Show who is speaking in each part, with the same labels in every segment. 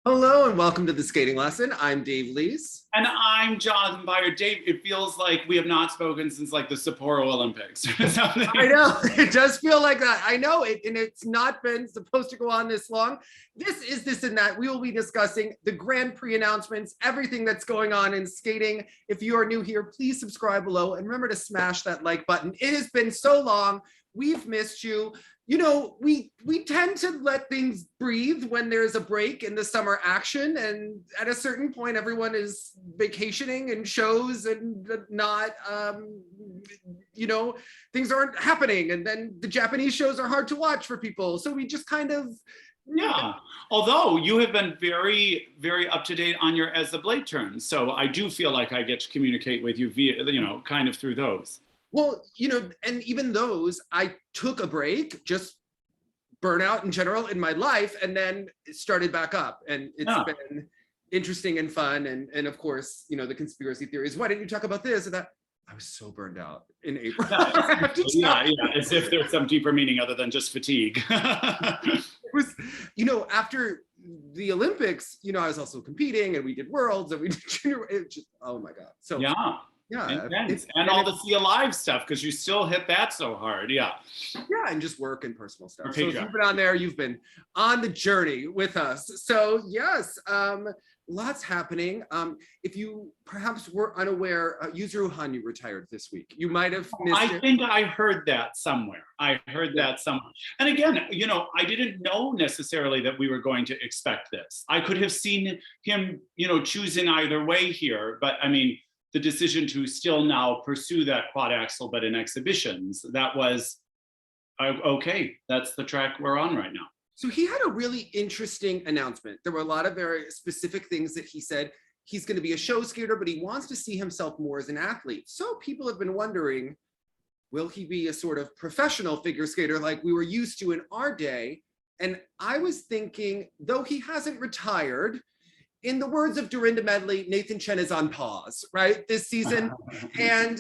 Speaker 1: Hello and welcome to the skating lesson. I'm Dave Lees.
Speaker 2: And I'm Jonathan Byer. Dave, it feels like we have not spoken since like the Sapporo Olympics or something.
Speaker 1: I know, it does feel like that. I know it, and it's not been supposed to go on this long. This is this and that. We will be discussing the Grand Prix announcements, everything that's going on in skating. If you are new here, please subscribe below and remember to smash that like button. It has been so long. We've missed you. You know, we tend to let things breathe when there's a break in the summer action, and at a certain point everyone is vacationing and shows and not you know, things aren't happening, and then the Japanese shows are hard to watch for people, so we just kind of
Speaker 2: Although you have been very, very up to date on your As the Blade turns, so I do feel like I get to communicate with you via, kind of through those.
Speaker 1: Well, and even those, I took a break, just burnout in general in my life, and then it started back up. And it's been interesting and fun. And of course, the conspiracy theories. Why didn't you talk about this or that? I was so burned out in April.
Speaker 2: Yeah, as if there's some deeper meaning other than just fatigue.
Speaker 1: It was, after the Olympics, I was also competing, and we did worlds and we did junior. It just, oh my God. So
Speaker 2: yeah. And all the See Alive stuff, because you still hit that so hard. Yeah,
Speaker 1: and just work and personal stuff. So if you've been on there, you've been on the journey with us. So yes, lots happening. If you perhaps were unaware, Yuzuru Hanyu retired this week. You might have missed it.
Speaker 2: I think I heard that somewhere. And again, I didn't know necessarily that we were going to expect this. I could have seen him, choosing either way here, but I mean, the decision to still now pursue that quad axel, but in exhibitions, that was, okay, that's the track we're on right now.
Speaker 1: So he had a really interesting announcement. There were a lot of very specific things that he said. He's going to be a show skater, but he wants to see himself more as an athlete. So people have been wondering, will he be a sort of professional figure skater like we were used to in our day? And I was thinking, though he hasn't retired, in the words of Dorinda Medley, Nathan Chen is on pause, right, this season. And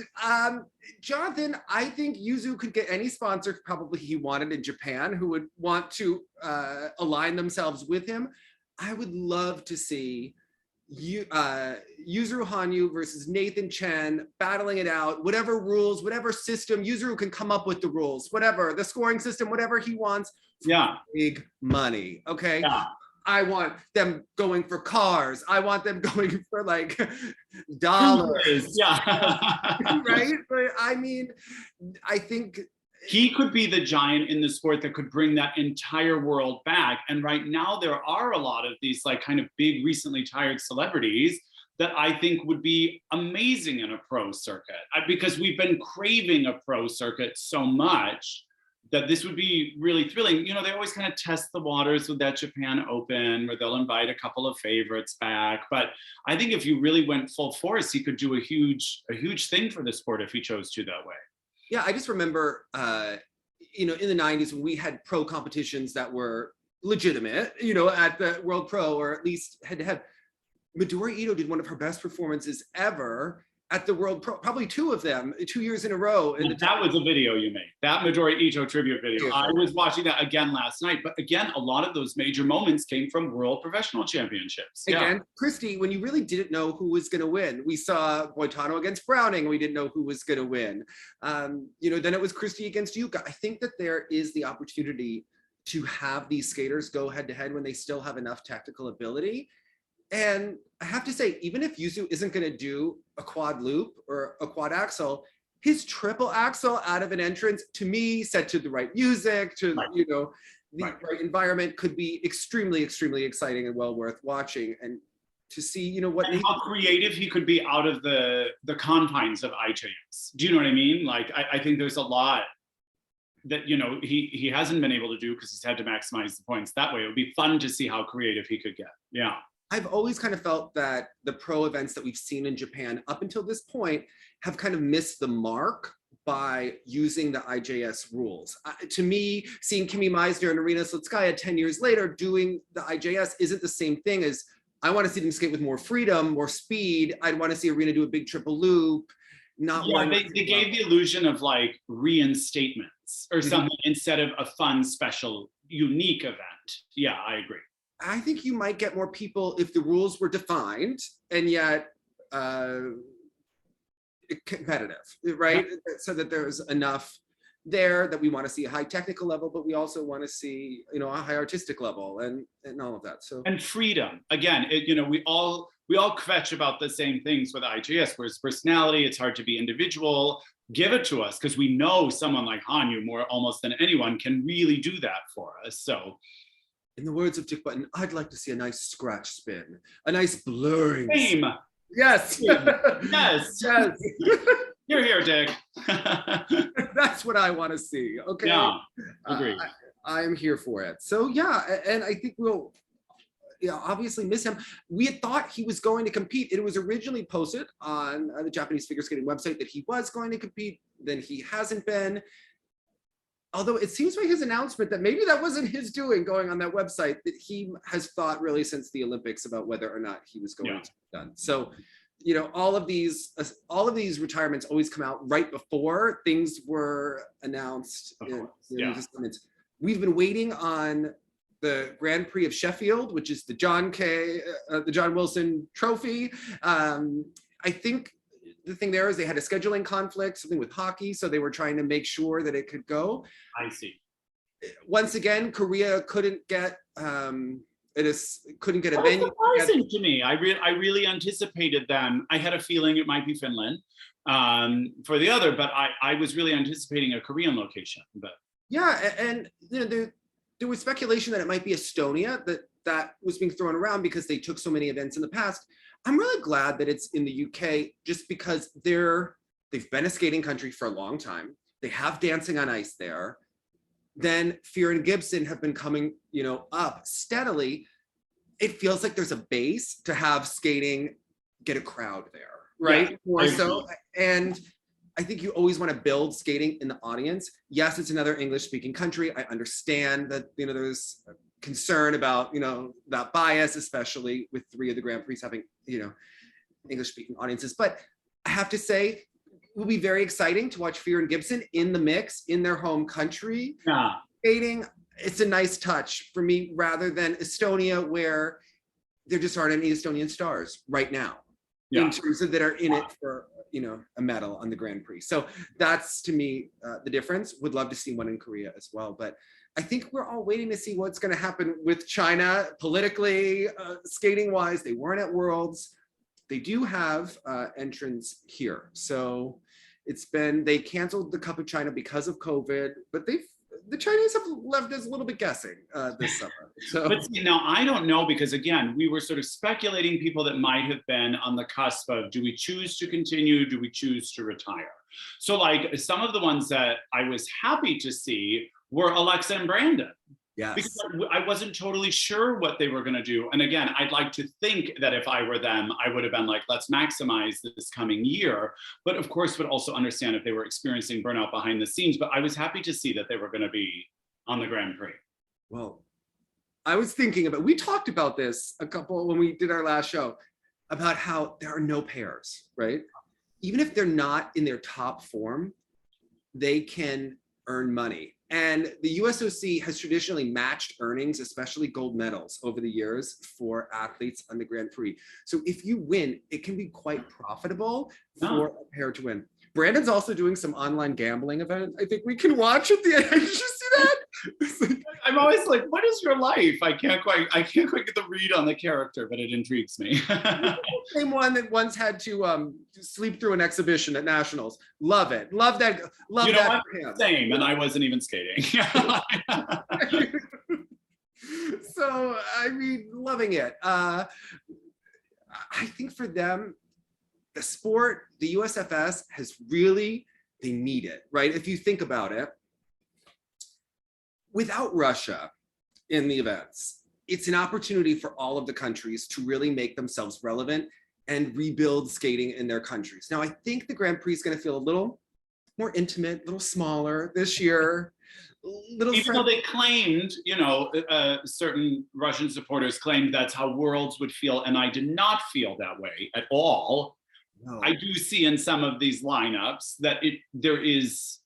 Speaker 1: Jonathan, I think Yuzu could get any sponsor probably he wanted in Japan who would want to align themselves with him. I would love to see Yuzuru Hanyu versus Nathan Chen battling it out, whatever rules, whatever system, Yuzuru can come up with the rules, whatever, the scoring system, whatever he wants, for big money, okay?
Speaker 2: Yeah.
Speaker 1: I want them going for cars. I want them going for like dollars.
Speaker 2: Yeah.
Speaker 1: Right? But I mean, I think
Speaker 2: he could be the giant in the sport that could bring that entire world back. And right now there are a lot of these like kind of big, recently retired celebrities that I think would be amazing in a pro circuit, because we've been craving a pro circuit so much that this would be really thrilling. They always kind of test the waters with that Japan Open where they'll invite a couple of favorites back. But I think if you really went full force, he could do a huge thing for the sport if he chose to that way.
Speaker 1: Yeah, I just remember, in the 90s when we had pro competitions that were legitimate, at the World Pro, or at least head to head. Midori Ito did one of her best performances ever at the World Pro, probably two of them, 2 years in a row.
Speaker 2: That was a video you made, that Midori Ito tribute video. I was watching that again last night, but again, a lot of those major moments came from World Professional Championships.
Speaker 1: Again, Christy, when you really didn't know who was gonna win. We saw Boitano against Browning, we didn't know who was gonna win. Then it was Christy against Yuka. I think that there is the opportunity to have these skaters go head to head when they still have enough technical ability. And I have to say, even if Yuzu isn't going to do a quad loop or a quad axel, his triple axel out of an entrance, to me, set to the right music, to the right environment, could be extremely, extremely exciting and well worth watching. And to see,
Speaker 2: how creative he could be out of the confines of IJS. Do you know what I mean? Like, I think there's a lot that he hasn't been able to do because he's had to maximize the points that way. It would be fun to see how creative he could get. Yeah.
Speaker 1: I've always kind of felt that the pro events that we've seen in Japan up until this point have kind of missed the mark by using the IJS rules. To me, seeing Kimi Meisner and Arina Slutskaya 10 years later doing the IJS isn't the same thing as, I want to see them skate with more freedom, more speed. I'd want to see Arina do a big triple loop.
Speaker 2: They gave the illusion of like reinstatements or something instead of a fun, special, unique event. Yeah, I agree.
Speaker 1: I think you might get more people if the rules were defined and yet competitive, right? So that there's enough there that we want to see a high technical level, but we also want to see, you know, a high artistic level and all of that. So
Speaker 2: and freedom again, you know, we all kvetch about the same things with IGS, whereas personality, it's hard to be individual. Give it to us, because we know someone like Hanyu more almost than anyone can really do that for us. So
Speaker 1: in the words of Dick Button, I'd like to see a nice scratch spin, a nice blurring.
Speaker 2: Same.
Speaker 1: Yes.
Speaker 2: Yes.
Speaker 1: Yes.
Speaker 2: You're here, Dick.
Speaker 1: That's what I want to see. Okay.
Speaker 2: Yeah, agreed.
Speaker 1: I am here for it. So yeah, and I think we'll obviously miss him. We had thought he was going to compete. It was originally posted on the Japanese figure skating website that he was going to compete. Then he hasn't been. Although it seems by his announcement that maybe that wasn't his doing, going on that website, that he has thought really since the Olympics about whether or not he was going to be done. So, you know, all of these retirements always come out right before things were announced. We've been waiting on the Grand Prix of Sheffield, which is the John Wilson Trophy. I think the thing there is they had a scheduling conflict, something with hockey, so they were trying to make sure that it could go.
Speaker 2: I see.
Speaker 1: Once again, Korea couldn't get couldn't get a venue.
Speaker 2: Surprising to me. I really anticipated them. I had a feeling it might be Finland for the other, but I was really anticipating a Korean location. But
Speaker 1: yeah, and you know, there was speculation that it might be Estonia, that was being thrown around because they took so many events in the past. I'm really glad that it's in the UK, just because they've been a skating country for a long time. They have dancing on ice there. Then Fear and Gibson have been coming, you know, up steadily. It feels like there's a base to have skating get a crowd there, right?
Speaker 2: Yeah,
Speaker 1: More so. And I think you always want to build skating in the audience. Yes, it's another English-speaking country. I understand that, you know, there's concern about, you know, that bias, especially with 3 of the Grand Prix having, you know, English-speaking audiences. But I have to say, it will be very exciting to watch Fear and Gibson in the mix in their home country.
Speaker 2: Yeah.
Speaker 1: Skating, it's a nice touch for me, rather than Estonia, where there just aren't any Estonian stars right now in terms of that are in it for, you know, a medal on the Grand Prix. So that's, to me, the difference. Would love to see one in Korea as well. But I think we're all waiting to see what's going to happen with China politically, skating wise. They weren't at Worlds. They do have entrants here. So they canceled the Cup of China because of COVID, but the Chinese have left us a little bit guessing this summer. So.
Speaker 2: But see, now I don't know, because again, we were sort of speculating people that might have been on the cusp of, do we choose to continue? Do we choose to retire? So like some of the ones that I was happy to see were Alexa and Brandon.
Speaker 1: Yes.
Speaker 2: Because I wasn't totally sure what they were going to do. And again, I'd like to think that if I were them, I would have been like, let's maximize this coming year. But of course, would also understand if they were experiencing burnout behind the scenes. But I was happy to see that they were going to be on the Grand Prix.
Speaker 1: Well, I was thinking we talked about this when we did our last show, about how there are no pairs, right? Even if they're not in their top form, they can earn money. And the USOC has traditionally matched earnings, especially gold medals, over the years for athletes on the Grand Prix. So if you win, it can be quite profitable for a pair to win. Brandon's also doing some online gambling event. I think we can watch at the end. Did you see that?
Speaker 2: I'm always like, what is your life? I can't quite get the read on the character, but it intrigues me.
Speaker 1: Same one that once had to sleep through an exhibition at Nationals. Love it. Love that. Love
Speaker 2: you know
Speaker 1: that.
Speaker 2: What? Same, and I wasn't even skating.
Speaker 1: So, I mean, loving it. I think for them, the sport, the USFS they need it, right? If you think about it, without Russia in the events, it's an opportunity for all of the countries to really make themselves relevant and rebuild skating in their countries. Now, I think the Grand Prix is going to feel a little more intimate, a little smaller this year.
Speaker 2: Even though they claimed, you know, certain Russian supporters claimed that's how Worlds would feel, and I did not feel that way at all. No. I do see in some of these lineups that there is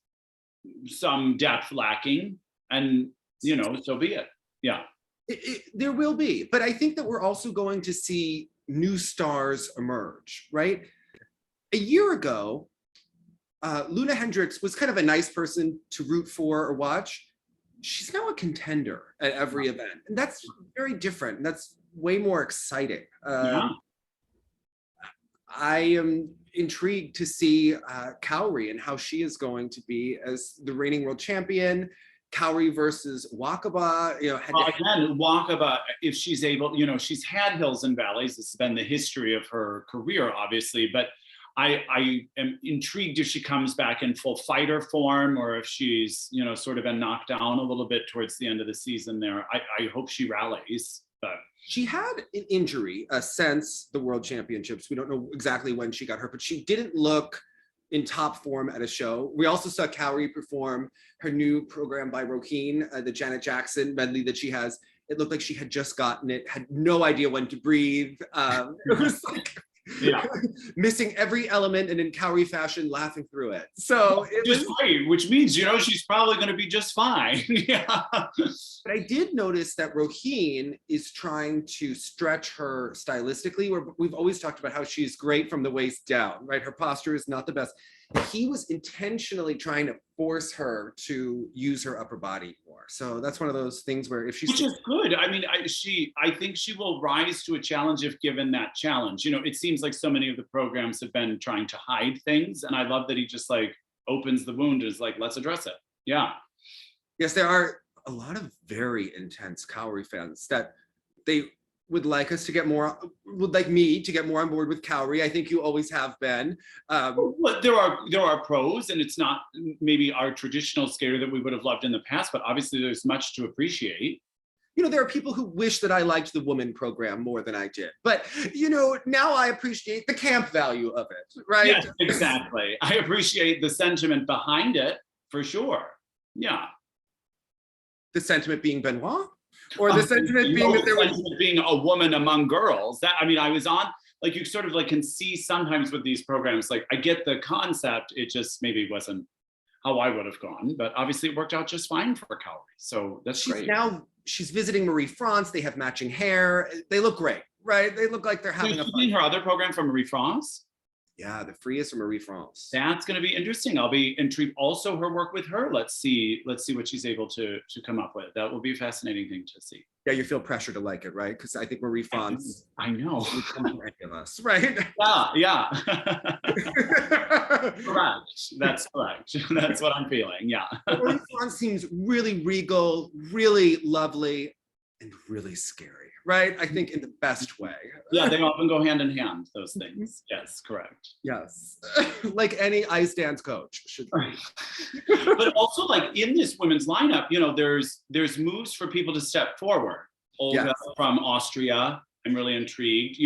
Speaker 2: some depth lacking, and you know, so be it. Yeah.
Speaker 1: There will be, but I think that we're also going to see new stars emerge, right? A year ago, Luna Hendricks was kind of a nice person to root for or watch. She's now a contender at every event, and that's very different. That's way more exciting. I am intrigued to see Kaori and how she is going to be as the reigning world champion. Kaori versus Wakaba,
Speaker 2: again, Wakaba, if she's able, she's had hills and valleys. This has been the history of her career, obviously, but I am intrigued if she comes back in full fighter form or if she's, sort of been knocked down a little bit towards the end of the season there. I hope she rallies, but.
Speaker 1: She had an injury since the World Championships. We don't know exactly when she got hurt, but she didn't look in top form at a show. We also saw Kaori perform her new program by Roheen, the Janet Jackson medley that she has. It looked like she had just gotten it, had no idea when to breathe. It was like missing every element and in Kaori fashion, laughing through it. So it was
Speaker 2: great, which means, she's probably going to be just fine.
Speaker 1: But I did notice that Roheen is trying to stretch her stylistically, where we've always talked about how she's great from the waist down, right? Her posture is not the best. He was intentionally trying to force her to use her upper body more. So that's one of those things where if she's...
Speaker 2: Which is good. I mean, I think she will rise to a challenge if given that challenge. It seems like so many of the programs have been trying to hide things. And I love that he just opens the wound and is like, let's address it. Yeah.
Speaker 1: Yes, there are a lot of very intense Kaori fans that they would like us to get more, would like me to get more on board with Kaori. I think you always have been.
Speaker 2: But there are pros, and it's not maybe our traditional skater that we would have loved in the past, but obviously there's much to appreciate.
Speaker 1: There are people who wish that I liked the woman program more than I did. But, now I appreciate the camp value of it, right?
Speaker 2: Yes, exactly. I appreciate the sentiment behind it, for sure. Yeah.
Speaker 1: The sentiment being Benoit? Or the sentiment being that there was
Speaker 2: being a woman among girls. I was on, you sort of can see sometimes with these programs, I get the concept, it just maybe wasn't how I would have gone, but obviously it worked out just fine for Kaori. So that's great.
Speaker 1: She's visiting Marie France. They have matching hair. They look great, right? They look like they're having a fun.
Speaker 2: You her other program from Marie France?
Speaker 1: Yeah, the Prix is from Marie France.
Speaker 2: That's going to be interesting. I'll be intrigued. Also, her work with her. Let's see what she's able to come up with. That will be a fascinating thing to see.
Speaker 1: Yeah, you feel pressure to like it, right? Because I think Marie France.
Speaker 2: I know.
Speaker 1: Would come to any of us, right?
Speaker 2: Yeah. Correct. That's correct. That's what I'm feeling. Yeah.
Speaker 1: Marie France seems really regal, really lovely, and really scary. Right? I think in the best way.
Speaker 2: Yeah, they often go hand in hand, those things. Yes, correct.
Speaker 1: Yes. Like any ice dance coach should be.
Speaker 2: But also in this women's lineup, there's moves for people to step forward. Olga from Austria, I'm really intrigued.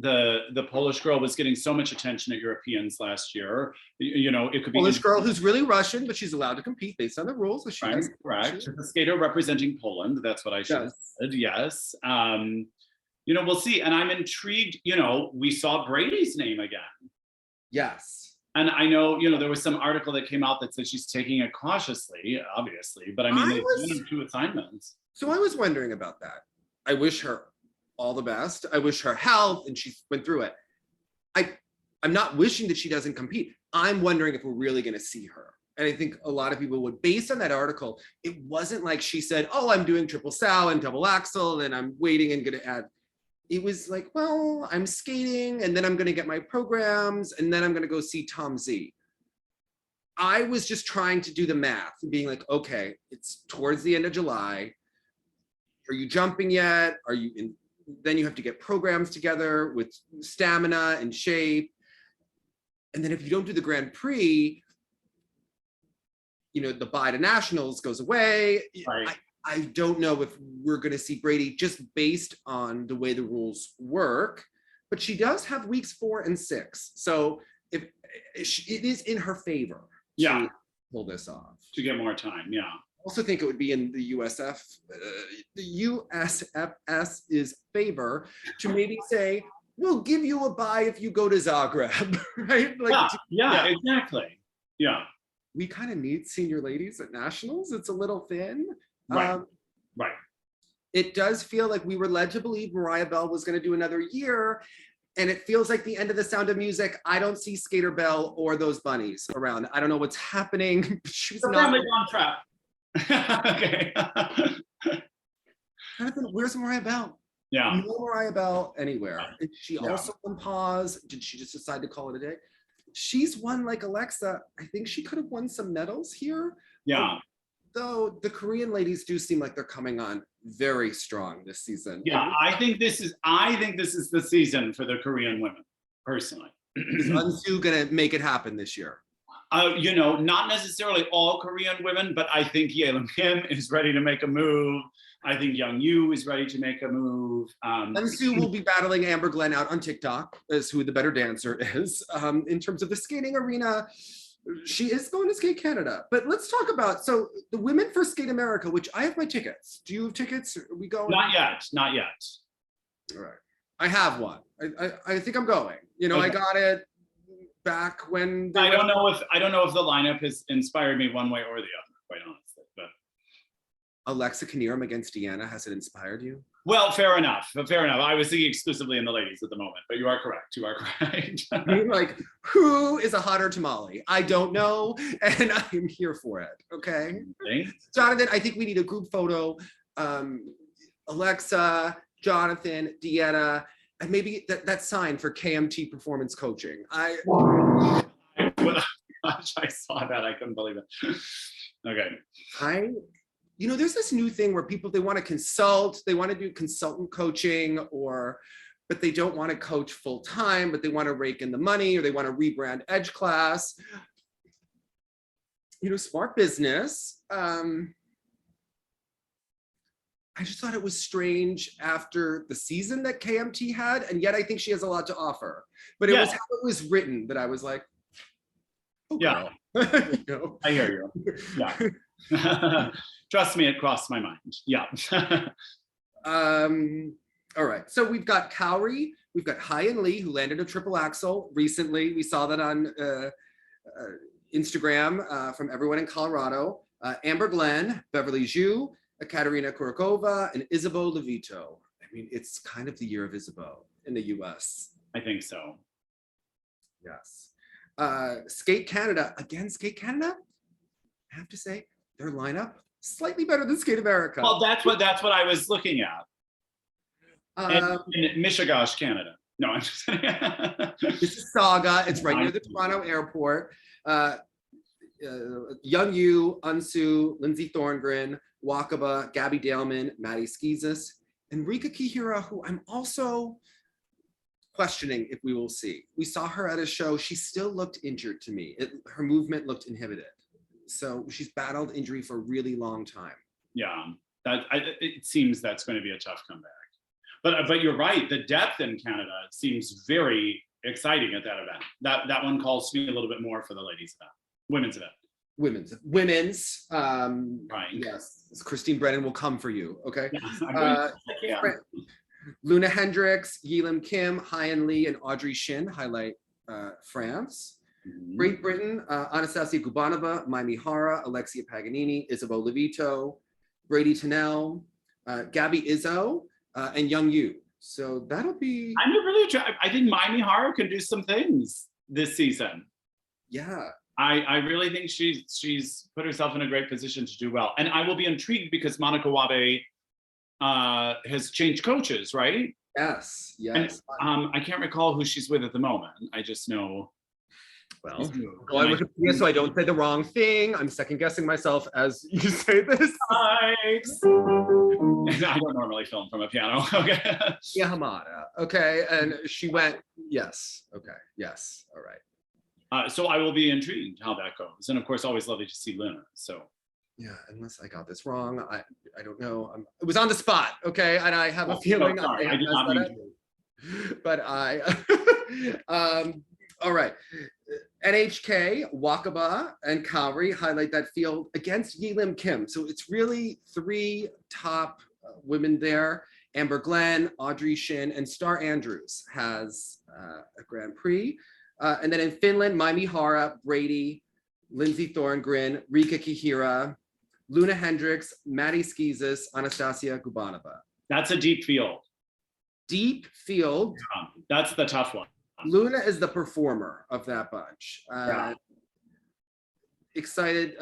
Speaker 2: The Polish girl was getting so much attention at Europeans last year. It could be
Speaker 1: Polish girl who's really Russian, but she's allowed to compete based on the rules. So
Speaker 2: correct. The skater representing Poland. That's what I should have said. Yes. We'll see. And I'm intrigued. We saw Brady's name again.
Speaker 1: Yes.
Speaker 2: And I know, there was some article that came out that said she's taking it cautiously, obviously. But they've done 2 assignments.
Speaker 1: So I was wondering about that. I wish her all the best. I wish her health, and she went through it. I'm not wishing that she doesn't compete. I'm wondering if we're really going to see her. And I think a lot of people would, based on that article, it wasn't like she said, oh, I'm doing triple sow and double axel, and I'm waiting and going to add. It was like, well, I'm skating, and then I'm going to get my programs, and then I'm going to go see Tom Z. I was just trying to do the math, being like, okay, it's towards the end of July. Are you jumping yet? Are you in? Then you have to get programs together with stamina and shape. And then if you don't do the Grand Prix, the bye to nationals goes away.
Speaker 2: Right.
Speaker 1: I don't know if we're going to see Brady just based on the way the rules work, but she does have weeks 4 and 6. So if it is in her favor to pull this off.
Speaker 2: To get more time, yeah.
Speaker 1: Also think it would be in the the USFS's favor to maybe say, we'll give you a bye if you go to Zagreb, right?
Speaker 2: Exactly. Yeah.
Speaker 1: We kind of need senior ladies at nationals. It's a little thin.
Speaker 2: Right.
Speaker 1: it does feel like we were led to believe Mariah Bell was going to do another year. And it feels like the end of The Sound of Music. I don't see Skater Bell or those bunnies around. I don't know what's happening. She's
Speaker 2: the
Speaker 1: not.
Speaker 2: family gone trap. Okay.
Speaker 1: Jonathan, where's Mariah Bell?
Speaker 2: Yeah.
Speaker 1: No Mariah Bell anywhere. Is she
Speaker 2: Yeah.
Speaker 1: also on pause? Did she just decide to call it a day? She's won like Alexa. I think she could have won some medals here.
Speaker 2: Yeah.
Speaker 1: Though the Korean ladies do seem like they're coming on very strong this season.
Speaker 2: Yeah, I think this is the season for the Korean women, personally.
Speaker 1: Is Unsu gonna make it happen this year?
Speaker 2: You know, not necessarily all Korean women, but I think Yelim Kim is ready to make a move. I think Young Yu is ready to make a move.
Speaker 1: Unsu will be battling Amber Glenn out on TikTok as who the better dancer is. In terms of the skating arena, she is going to Skate Canada. But let's talk about, so the Women for Skate America, which I have my tickets. Do you have tickets? Are we going?
Speaker 2: Not yet.
Speaker 1: All right. I have one. I think I'm going. You know,
Speaker 2: Okay.
Speaker 1: I got it back when
Speaker 2: I don't know if the lineup has inspired me one way or the other, quite honestly. But
Speaker 1: Alexa Knierim against Deanna, has it inspired you?
Speaker 2: well, fair enough. I was thinking exclusively in the ladies at the moment, but you are correct.
Speaker 1: Like, who is a hotter tamale? I don't know, and I am here for it. Okay, Jonathan, I think we need a group photo. Alexa, Jonathan, Deanna, and maybe that sign for KMT Performance Coaching.
Speaker 2: Gosh, I saw that. I couldn't believe it. Okay.
Speaker 1: You know, there's this new thing where people, they want to consult, they want to do consultant coaching, but they don't want to coach full time, but they want to rake in the money, or they want to rebrand Edge Class. You know, smart business. I just thought it was strange after the season that KMT had, and yet I think she has a lot to offer. But it was how it was written that I was like, oh,
Speaker 2: yeah.
Speaker 1: you know?
Speaker 2: I hear you. Yeah. Trust me, it crossed my mind. Yeah.
Speaker 1: All right. So we've got Kaori, we've got Hyan Lee, who landed a triple axel recently. We saw that on Instagram from everyone in Colorado. Amber Glenn, Beverly Zhu, Katerina Kurakova, and Isabeau Levito. I mean, it's kind of the year of Isabeau in the US.
Speaker 2: I think so.
Speaker 1: Yes. Skate Canada, again, Skate Canada, I have to say, their lineup, slightly better than Skate America.
Speaker 2: Well, that's what I was looking at. In Mishigash, Canada. No, I'm just kidding.
Speaker 1: This is Saga. It's right near the Toronto airport. Young Yu, Unsu, Lindsay Thorngren, Wakaba, Gabby Daleman, Maddie Skizis, and Rika Kihira, who I'm also questioning if we will see. We saw her at a show. She still looked injured to me. Her movement looked inhibited. So she's battled injury for a really long time.
Speaker 2: Yeah, it seems that's going to be a tough comeback. But you're right. The depth in Canada seems very exciting at that event. That one calls to me a little bit more for the ladies' event, women's event.
Speaker 1: Women's.
Speaker 2: Right.
Speaker 1: Yes, Christine Brennan will come for you. Okay.
Speaker 2: Yeah.
Speaker 1: Luna Hendricks, Yelim Kim, Hyan Lee, and Audrey Shin highlight France.
Speaker 2: Mm-hmm.
Speaker 1: Great Britain, Anastasia Gubanova, Mai Mihara, Alexia Paganini, Isabeau Levito, Brady Tennell, Gabby Izzo, and Young Yu. So that'll be.
Speaker 2: I'm really. I think Mai Mihara can do some things this season.
Speaker 1: Yeah.
Speaker 2: I really think she's put herself in a great position to do well, and I will be intrigued because Monica Wabe has changed coaches, right?
Speaker 1: Yes.
Speaker 2: And, I can't recall who she's with at the moment. I just know.
Speaker 1: Well, so I don't say the wrong thing. I'm second guessing myself as you say this.
Speaker 2: I don't normally film from a piano. Okay.
Speaker 1: Yeah, Hamada. Okay, and she went. Yes. Okay. Yes. All right.
Speaker 2: So I will be intrigued how that goes, and of course, always lovely to see Luna. So.
Speaker 1: Yeah, unless I got this wrong, I don't know. It was on the spot. Okay, and I have a feeling.
Speaker 2: No, sorry, I did not mean to.
Speaker 1: But all right. NHK, Wakaba, and Kaori highlight that field against Yelim Kim. So it's really three top women there. Amber Glenn, Audrey Shin, and Star Andrews has a Grand Prix. And then in Finland, Mai Mihara, Brady, Lindsay Thorngren, Rika Kihira, Luna Hendricks, Maddie Skizis, Anastasia Gubanova.
Speaker 2: That's a deep field.
Speaker 1: Deep field.
Speaker 2: Yeah, that's the tough one.
Speaker 1: Luna is the performer of that bunch. Excited.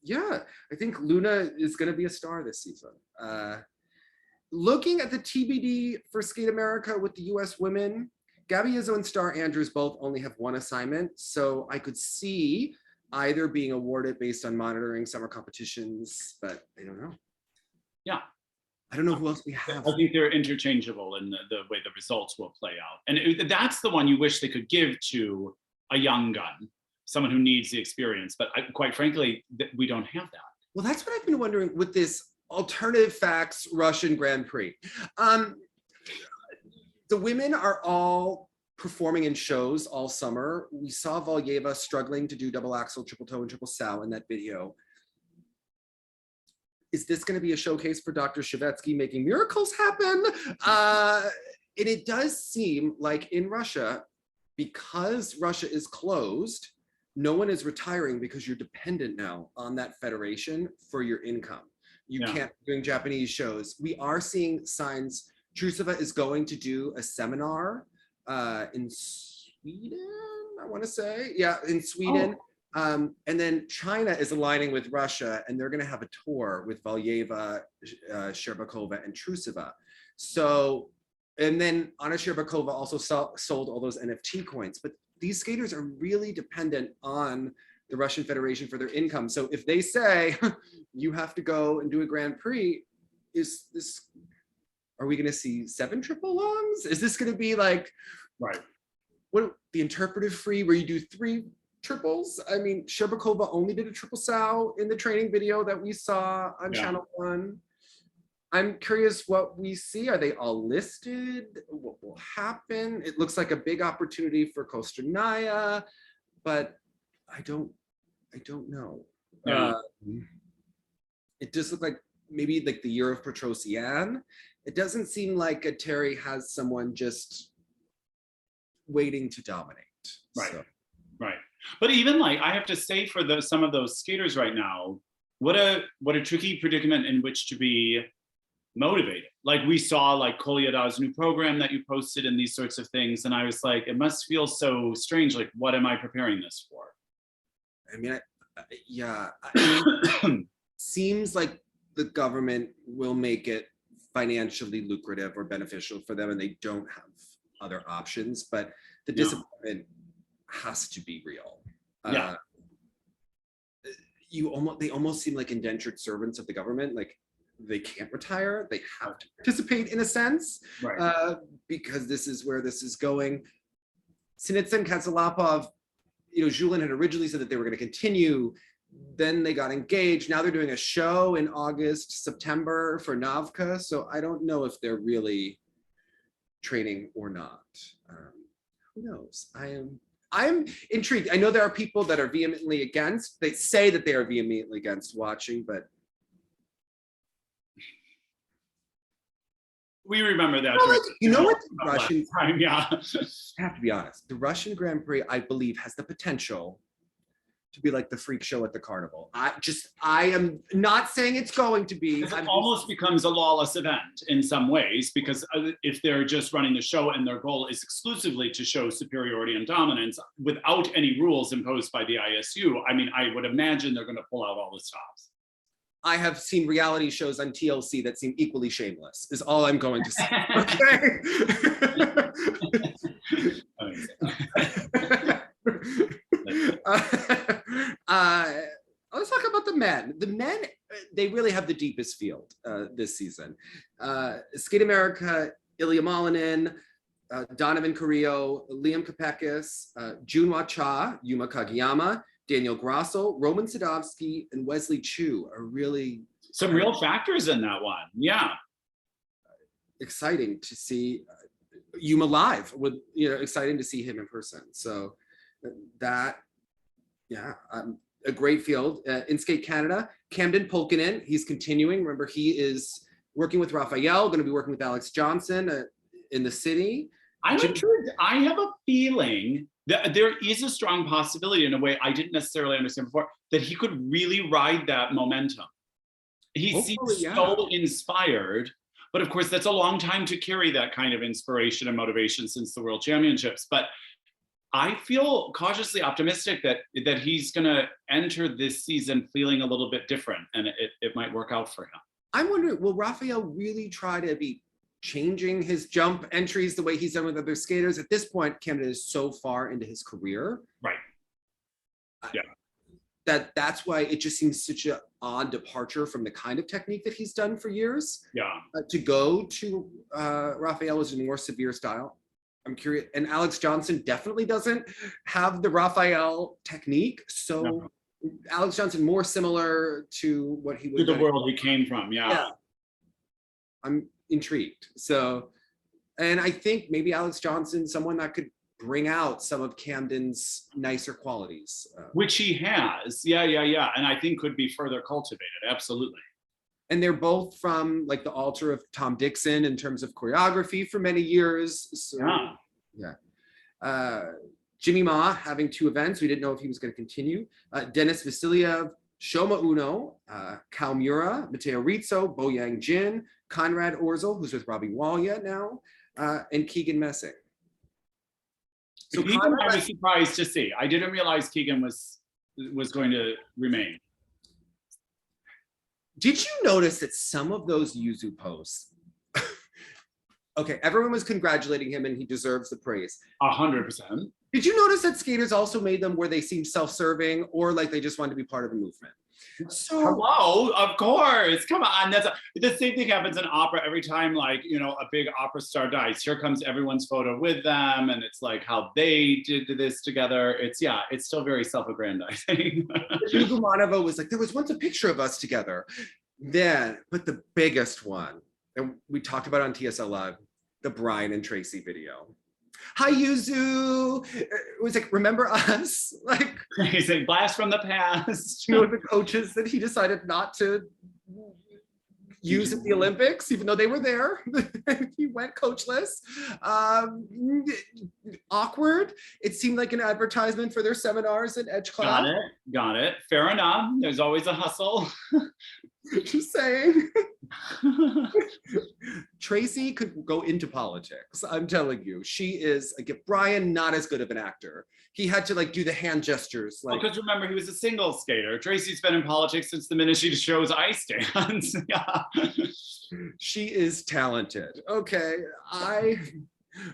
Speaker 1: Yeah, I think Luna is going to be a star this season. Looking at the TBD for Skate America with the US women, Gabby Izzo and Star Andrews both only have one assignment. So I could see either being awarded based on monitoring summer competitions, but I don't know.
Speaker 2: Yeah.
Speaker 1: I don't know who else we have.
Speaker 2: I think they're interchangeable in the way the results will play out. And that's the one you wish they could give to a young gun, someone who needs the experience. But quite frankly, we don't have that.
Speaker 1: Well, that's what I've been wondering with this alternative facts Russian Grand Prix. The women are all performing in shows all summer. We saw Valyeva struggling to do double axel, triple toe, and triple sow in that video. Is this going to be a showcase for Dr. Shevetsky making miracles happen? And it does seem like in Russia, because Russia is closed, no one is retiring because you're dependent now on that federation for your income. You can't be doing Japanese shows. We are seeing signs. Trusova is going to do a seminar in Sweden, I want to say. Yeah, in Sweden. And then China is aligning with Russia, and they're going to have a tour with Valyeva, Sherbakova, and Trusova. So, and then Anna Sherbakova also sold all those NFT coins. But these skaters are really dependent on the Russian Federation for their income. So if they say, you have to go and do a Grand Prix, are we going to see 7 triple longs? Is this going to be like, what the interpretive free where you do 3 triples? I mean, Sherbakova only did a triple sow in the training video that we saw on Channel 1. I'm curious what we see. Are they all listed? What will happen? It looks like a big opportunity for Kosternaya, but I don't know. It does look like maybe like the year of Petrosian. It doesn't seem like Eteri has someone just waiting to dominate.
Speaker 2: Right. But even like, I have to say for some of those skaters right now, what a tricky predicament in which to be motivated. Like we saw like Kolyada's new program that you posted and these sorts of things. And I was like, it must feel so strange. Like, what am I preparing this for?
Speaker 1: I mean, seems like the government will make it financially lucrative or beneficial for them and they don't have other options, but the disappointment has to be real. They almost seem like indentured servants of the government. Like they can't retire, they have to participate in a sense, because this is where this is going. Sinitsyn, Katsalapov, Julin had originally said that they were going to continue. Then they got engaged. Now they're doing a show in August, September for Navka. So I don't know if they're really training or not. Who knows? I'm intrigued. I know there are people that are vehemently against. They say that they are vehemently against watching, but
Speaker 2: we remember that.
Speaker 1: What? The Russian
Speaker 2: time,
Speaker 1: I have to be honest. The Russian Grand Prix, I believe, has the potential to be like the freak show at the carnival. I am not saying it's going to be.
Speaker 2: It almost becomes a lawless event in some ways, because if they're just running the show and their goal is exclusively to show superiority and dominance without any rules imposed by the ISU, I mean, I would imagine they're going to pull out all the stops.
Speaker 1: I have seen reality shows on TLC that seem equally shameless, is all I'm going to say. Okay. Let's talk about the men. The men, they really have the deepest field this season. Skate America, Ilia Malinin, Donovan Carrillo, Liam Kapekis, Junhwa Cha, Yuma Kagiyama, Daniel Grosso, Roman Sadovsky, and Wesley Chu are really
Speaker 2: some real factors in that one. Yeah,
Speaker 1: exciting to see Yuma live. With exciting to see him in person. So that, a great field. In Skate Canada, Camden Polkinen, he's continuing. Remember, he is working with Raphael, going to be working with Alex Johnson in the city.
Speaker 2: I have a feeling that there is a strong possibility, in a way I didn't necessarily understand before, that he could really ride that momentum. He seems so inspired. But of course, that's a long time to carry that kind of inspiration and motivation since the World Championships. But I feel cautiously optimistic that he's going to enter this season feeling a little bit different, and it might work out for him.
Speaker 1: I'm wondering, will Raphael really try to be changing his jump entries the way he's done with other skaters? At this point, Camden is so far into his career.
Speaker 2: Right. Yeah.
Speaker 1: That's why it just seems such an odd departure from the kind of technique that he's done for years.
Speaker 2: Yeah.
Speaker 1: To go to Raphael is a more severe style. I'm curious. And Alex Johnson definitely doesn't have the Raphael technique. So no. Alex Johnson more similar to what he would
Speaker 2: to the world he came from. Yeah.
Speaker 1: I'm intrigued. So, and I think maybe Alex Johnson, someone that could bring out some of Camden's nicer qualities.
Speaker 2: Which he has. Yeah. And I think could be further cultivated. Absolutely.
Speaker 1: And they're both from like the altar of Tom Dixon in terms of choreography for many years. So, yeah. Jimmy Ma having 2 events. We didn't know if he was going to continue. Denis Vasiliev, Shoma Uno, Kao Mura, Matteo Rizzo, Bo Yang Jin, Conrad Orzel, who's with Robbie Wallia now, and Keegan Messing.
Speaker 2: So Keegan, I was surprised to see. I didn't realize Keegan was going to remain.
Speaker 1: Did you notice that some of those Yuzu posts, okay, everyone was congratulating him and he deserves the praise.
Speaker 2: 100%.
Speaker 1: Did you notice that skaters also made them where they seemed self-serving or like they just wanted to be part of the movement?
Speaker 2: So hello, of course, come on. The same thing happens in opera every time, like, you know, a big opera star dies. Here comes everyone's photo with them, and it's like how they did this together. It's still very self-aggrandizing.
Speaker 1: Yugumanova was like, there was once a picture of us together. Then, but the biggest one, and we talked about on TSL Live, the Brian and Tracy video. Hi, Yuzu. It was like, remember us? Like,
Speaker 2: he's like, blast from the past.
Speaker 1: You know, the coaches that he decided not to use at the Olympics, even though they were there. He went coachless. Awkward. It seemed like an advertisement for their seminars at Edge Club.
Speaker 2: Got it. Fair enough. There's always a hustle.
Speaker 1: Just saying. Tracy could go into politics. I'm telling you, she is like, if Brian not as good of an actor. He had to like do the hand gestures. Like,
Speaker 2: because remember, he was a single skater. Tracy's been in politics since the minute she shows ice dance. Yeah.
Speaker 1: She is talented. Okay,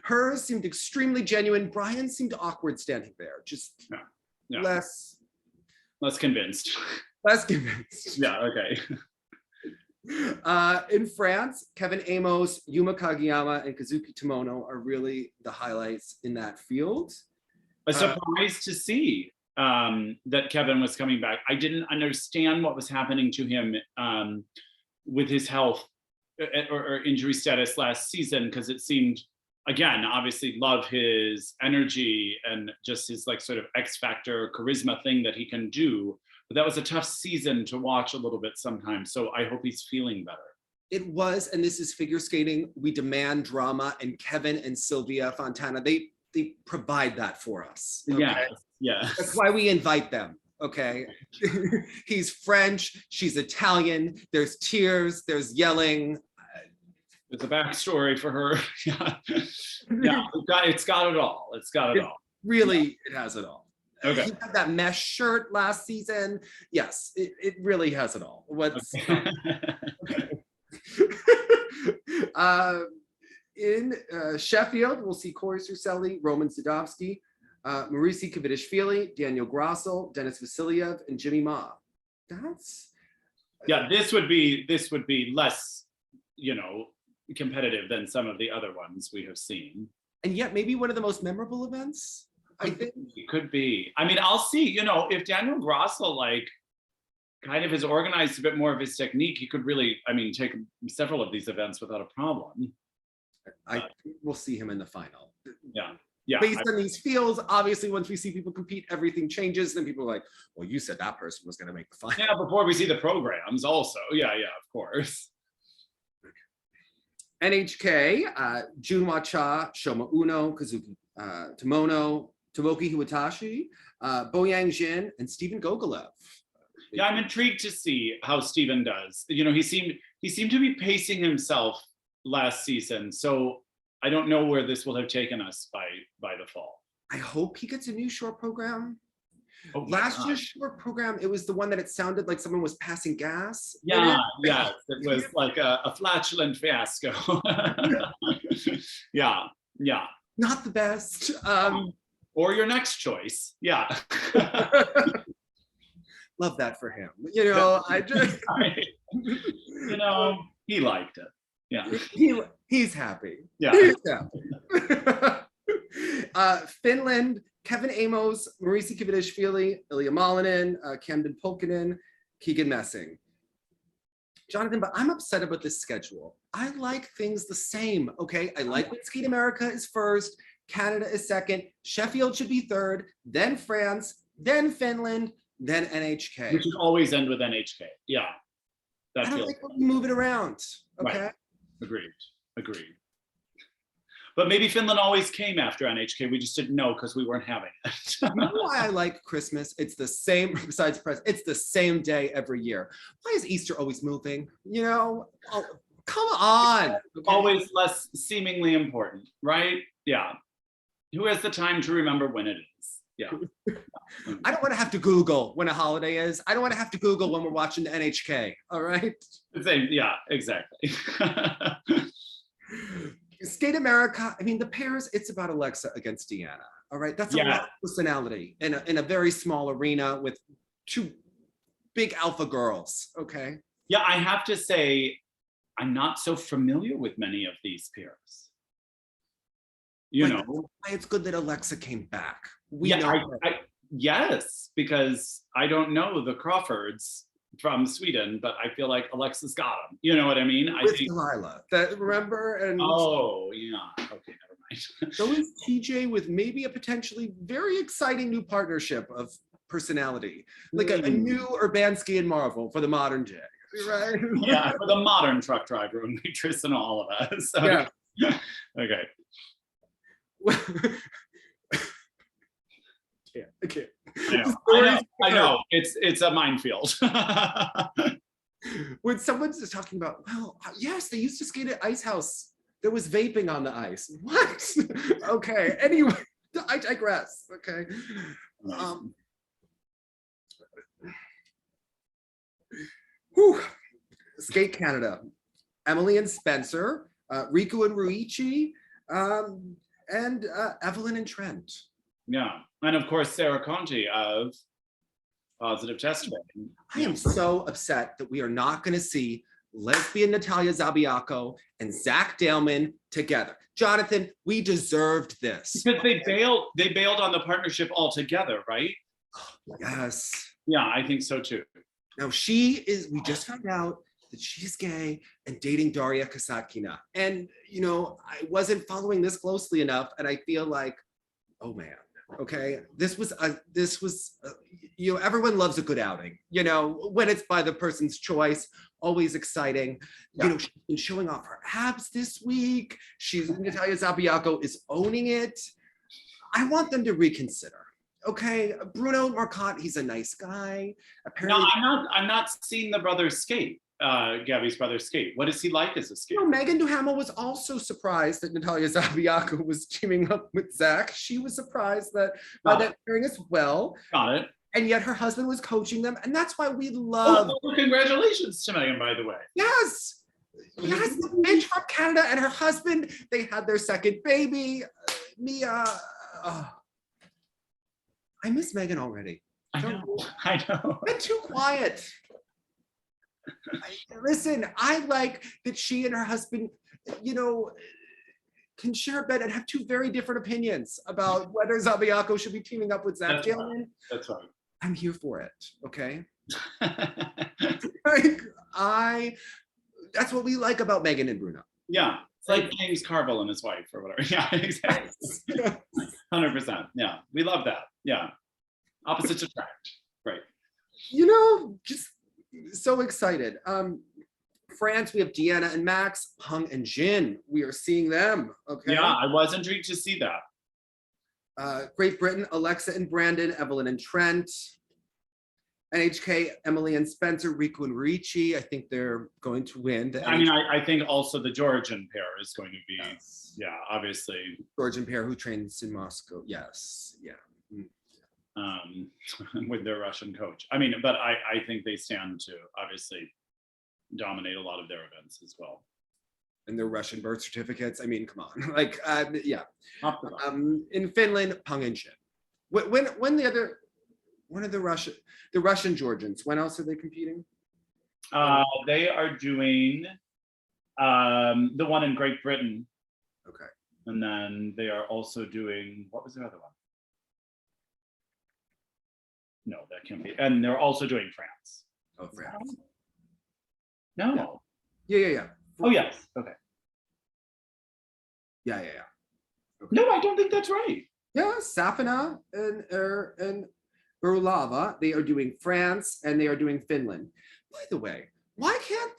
Speaker 1: hers seemed extremely genuine. Brian seemed awkward standing there. Just less
Speaker 2: convinced.
Speaker 1: Less convinced.
Speaker 2: Yeah, okay.
Speaker 1: In France, Kevin Amos, Yuma Kagiyama, and Kazuki Tomono are really the highlights in that field.
Speaker 2: A surprise to see that Kevin was coming back. I didn't understand what was happening to him with his health or injury status last season, because it seemed, again, obviously love his energy and just his like sort of X factor charisma thing that he can do. But that was a tough season to watch a little bit sometimes. So I hope he's feeling better.
Speaker 1: It was, and this is figure skating. We demand drama, and Kevin and Sylvia Fontana, they provide that for us. Okay?
Speaker 2: Yeah.
Speaker 1: That's why we invite them. Okay. He's French, she's Italian. There's tears, there's yelling.
Speaker 2: There's a backstory for her. Yeah, it's got it all. It's got it all.
Speaker 1: Really, it has it all.
Speaker 2: Okay.
Speaker 1: He had that mesh shirt last season. Yes, it really has it all. What's in Sheffield, we'll see Corey Surselli, Roman Sadovsky, Marisi Kvitishvili, Daniel Grossel, Denis Vasiliev, and Jimmy Ma.
Speaker 2: This would be less, competitive than some of the other ones we have seen.
Speaker 1: And yet maybe one of the most memorable events. I think
Speaker 2: it could be. I mean, I'll see, if Daniel Grossel kind of has organized a bit more of his technique, he could really, take several of these events without a problem.
Speaker 1: I think we'll see him in the final.
Speaker 2: Yeah.
Speaker 1: Based on these fields, obviously, once we see people compete, everything changes. Then people are like, well, you said that person was going to make the final.
Speaker 2: Yeah, before we see the programs also. Yeah, of course.
Speaker 1: NHK, Junhwa Cha, Shoma Uno, Kazuki Tomono, Tomoki Hiwatashi, Bo Yang Jin, and Stephen Gogolev.
Speaker 2: Yeah, I'm intrigued to see how Stephen does. He seemed to be pacing himself last season. So I don't know where this will have taken us by the fall.
Speaker 1: I hope he gets a new short program.
Speaker 2: Oh,
Speaker 1: Last year's short program, it was the one that it sounded like someone was passing gas.
Speaker 2: Yeah, yes, it was like a flatulent fiasco. Yeah.
Speaker 1: Not the best.
Speaker 2: Or your next choice. Yeah.
Speaker 1: Love that for him. You know, I just,
Speaker 2: you know, he liked it. Yeah.
Speaker 1: He's happy.
Speaker 2: Yeah.
Speaker 1: He's happy. Finland, Kevin Amos, Marisi Kivitishvili, Ilia Malinin, Camden Pulkkinen, Keegan Messing. Jonathan, but I'm upset about this schedule. I like things the same, okay? I like when Skate America is first, Canada is second, Sheffield should be third, then France, then Finland, then NHK.
Speaker 2: We should always end with NHK. Yeah.
Speaker 1: I don't like when we move it around, okay?
Speaker 2: Right. Agreed. But maybe Finland always came after NHK. We just didn't know because we weren't having it.
Speaker 1: You know why I like Christmas? It's the same, besides press, it's the same day every year. Why is Easter always moving? You know, oh, come on.
Speaker 2: Okay. Always less seemingly important, right? Yeah. Who has the time to remember when it is? Yeah.
Speaker 1: I don't want to have to Google when a holiday is. I don't want to have to Google when we're watching the NHK. All right.
Speaker 2: Same. Yeah, exactly.
Speaker 1: Skate America. I mean, the pairs. It's about Alexa against Deanna. All right. That's a lot of personality in a very small arena with two big alpha girls. Okay.
Speaker 2: Yeah, I have to say, I'm not so familiar with many of these pairs. You know,
Speaker 1: why it's good that Alexa came back.
Speaker 2: Yes, because I don't know the Crawfords from Sweden, but I feel like Alexa's got them. You know what I mean?
Speaker 1: With Delilah, that remember? And
Speaker 2: oh yeah, okay, never mind.
Speaker 1: So is TJ with maybe a potentially very exciting new partnership of personality, like a new Urbanski and Marvel for the modern day, right?
Speaker 2: Yeah, for the modern truck driver and waitress and all of us. So, yeah. Okay.
Speaker 1: I can't.
Speaker 2: I know. It's a minefield.
Speaker 1: When someone's just talking about, well, yes, they used to skate at Ice House. There was vaping on the ice. What? Okay. Anyway, I digress. Okay. Skate Canada. Emily and Spencer, Riku and Ruichi, and Evelyn and Trent.
Speaker 2: Yeah, and of course Sarah Conti of Positive Testimony.
Speaker 1: I am so upset that we are not going to see lesbian Natalia Zabiako and Zach Daleman together. Jonathan, we deserved this.
Speaker 2: Because they bailed on the partnership altogether, right?
Speaker 1: Yes.
Speaker 2: Yeah, I think so too.
Speaker 1: Now we just found out that she's gay and dating Daria Kasakina. And, you know, I wasn't following this closely enough. And I feel like, oh man, okay, this was, you know, everyone loves a good outing, you know, when it's by the person's choice, always exciting. Yeah. You know, she's been showing off her abs this week. Natalia Zabiako is owning it. I want them to reconsider. Okay, Bruno Marcotte, he's a nice guy. Apparently,
Speaker 2: no, I'm not seeing the brothers skate. Gabby's brother skate. What is he like as a skater?
Speaker 1: You know, Megan Duhamel was also surprised that Natalia Zabiako was teaming up with Zach. She was surprised that by that pairing as well.
Speaker 2: Got it.
Speaker 1: And yet her husband was coaching them, and that's why we love.
Speaker 2: Oh, well, congratulations to Megan, by the way.
Speaker 1: Yes, yes, and from Canada and her husband. They had their second baby, Mia. I miss Megan already.
Speaker 2: I know.
Speaker 1: I'm too quiet. Listen, I like that she and her husband, you know, can share a bed and have two very different opinions about whether Zabiako should be teaming up with Zach Daleman.
Speaker 2: That's right.
Speaker 1: I'm here for it, okay? That's what we like about Megan and Bruno.
Speaker 2: Yeah, it's like James Carville and his wife or whatever. Yeah, exactly. 100%. Yeah, we love that. Yeah, opposites attract. Right.
Speaker 1: You know, just so excited. France, we have Deanna and Max, Hung and Jin. We are seeing them. Okay.
Speaker 2: Yeah, I was intrigued to see that.
Speaker 1: Great Britain, Alexa and Brandon, Evelyn and Trent. NHK, Emily and Spencer, Riku and Ricci. I think they're going to win.
Speaker 2: I mean, I think also the Georgian pair is going to be,
Speaker 1: yes.
Speaker 2: yeah, obviously.
Speaker 1: Georgian pair who trains in Moscow. Yes, yeah.
Speaker 2: With their Russian coach. I mean, but I think they stand to obviously dominate a lot of their events as well.
Speaker 1: And their Russian birth certificates. I mean, come on, like, yeah. In Finland, Pang and Shin. When one of the Russian Georgians, when else are they competing?
Speaker 2: They are doing the one in Great Britain.
Speaker 1: Okay.
Speaker 2: And then they are also doing, what was the other one? No, that can't be. And they're also doing France.
Speaker 1: Oh, France.
Speaker 2: No.
Speaker 1: Yeah.
Speaker 2: Oh, yes. Okay.
Speaker 1: Yeah. Okay.
Speaker 2: No, I don't think that's right.
Speaker 1: Yeah, Safina and Urlava, they are doing France and they are doing Finland. By the way, why can't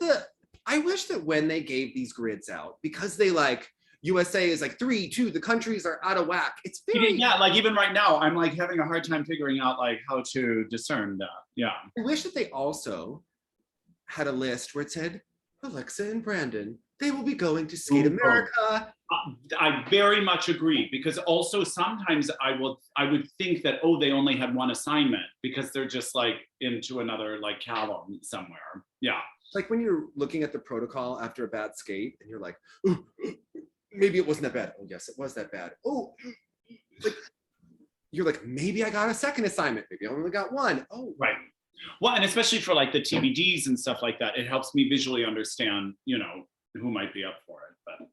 Speaker 1: I wish that when they gave these grids out, because they like, USA is like 3, 2, the countries are out of whack. It's very,
Speaker 2: yeah, like even right now, I'm like having a hard time figuring out like how to discern that. Yeah.
Speaker 1: I wish that they also had a list where it said, Alexa and Brandon, they will be going to Skate America.
Speaker 2: I very much agree, because also sometimes I would think that, oh, they only had one assignment because they're just like into another like column somewhere. Yeah.
Speaker 1: Like when you're looking at the protocol after a bad skate and you're like, ooh, maybe it wasn't that bad. Oh, yes, it was that bad. Oh, like, you're like, maybe I got a second assignment. Maybe I only got one. Oh,
Speaker 2: right. Well, and especially for like the TBDs and stuff like that, it helps me visually understand, you know, who might be up for it. But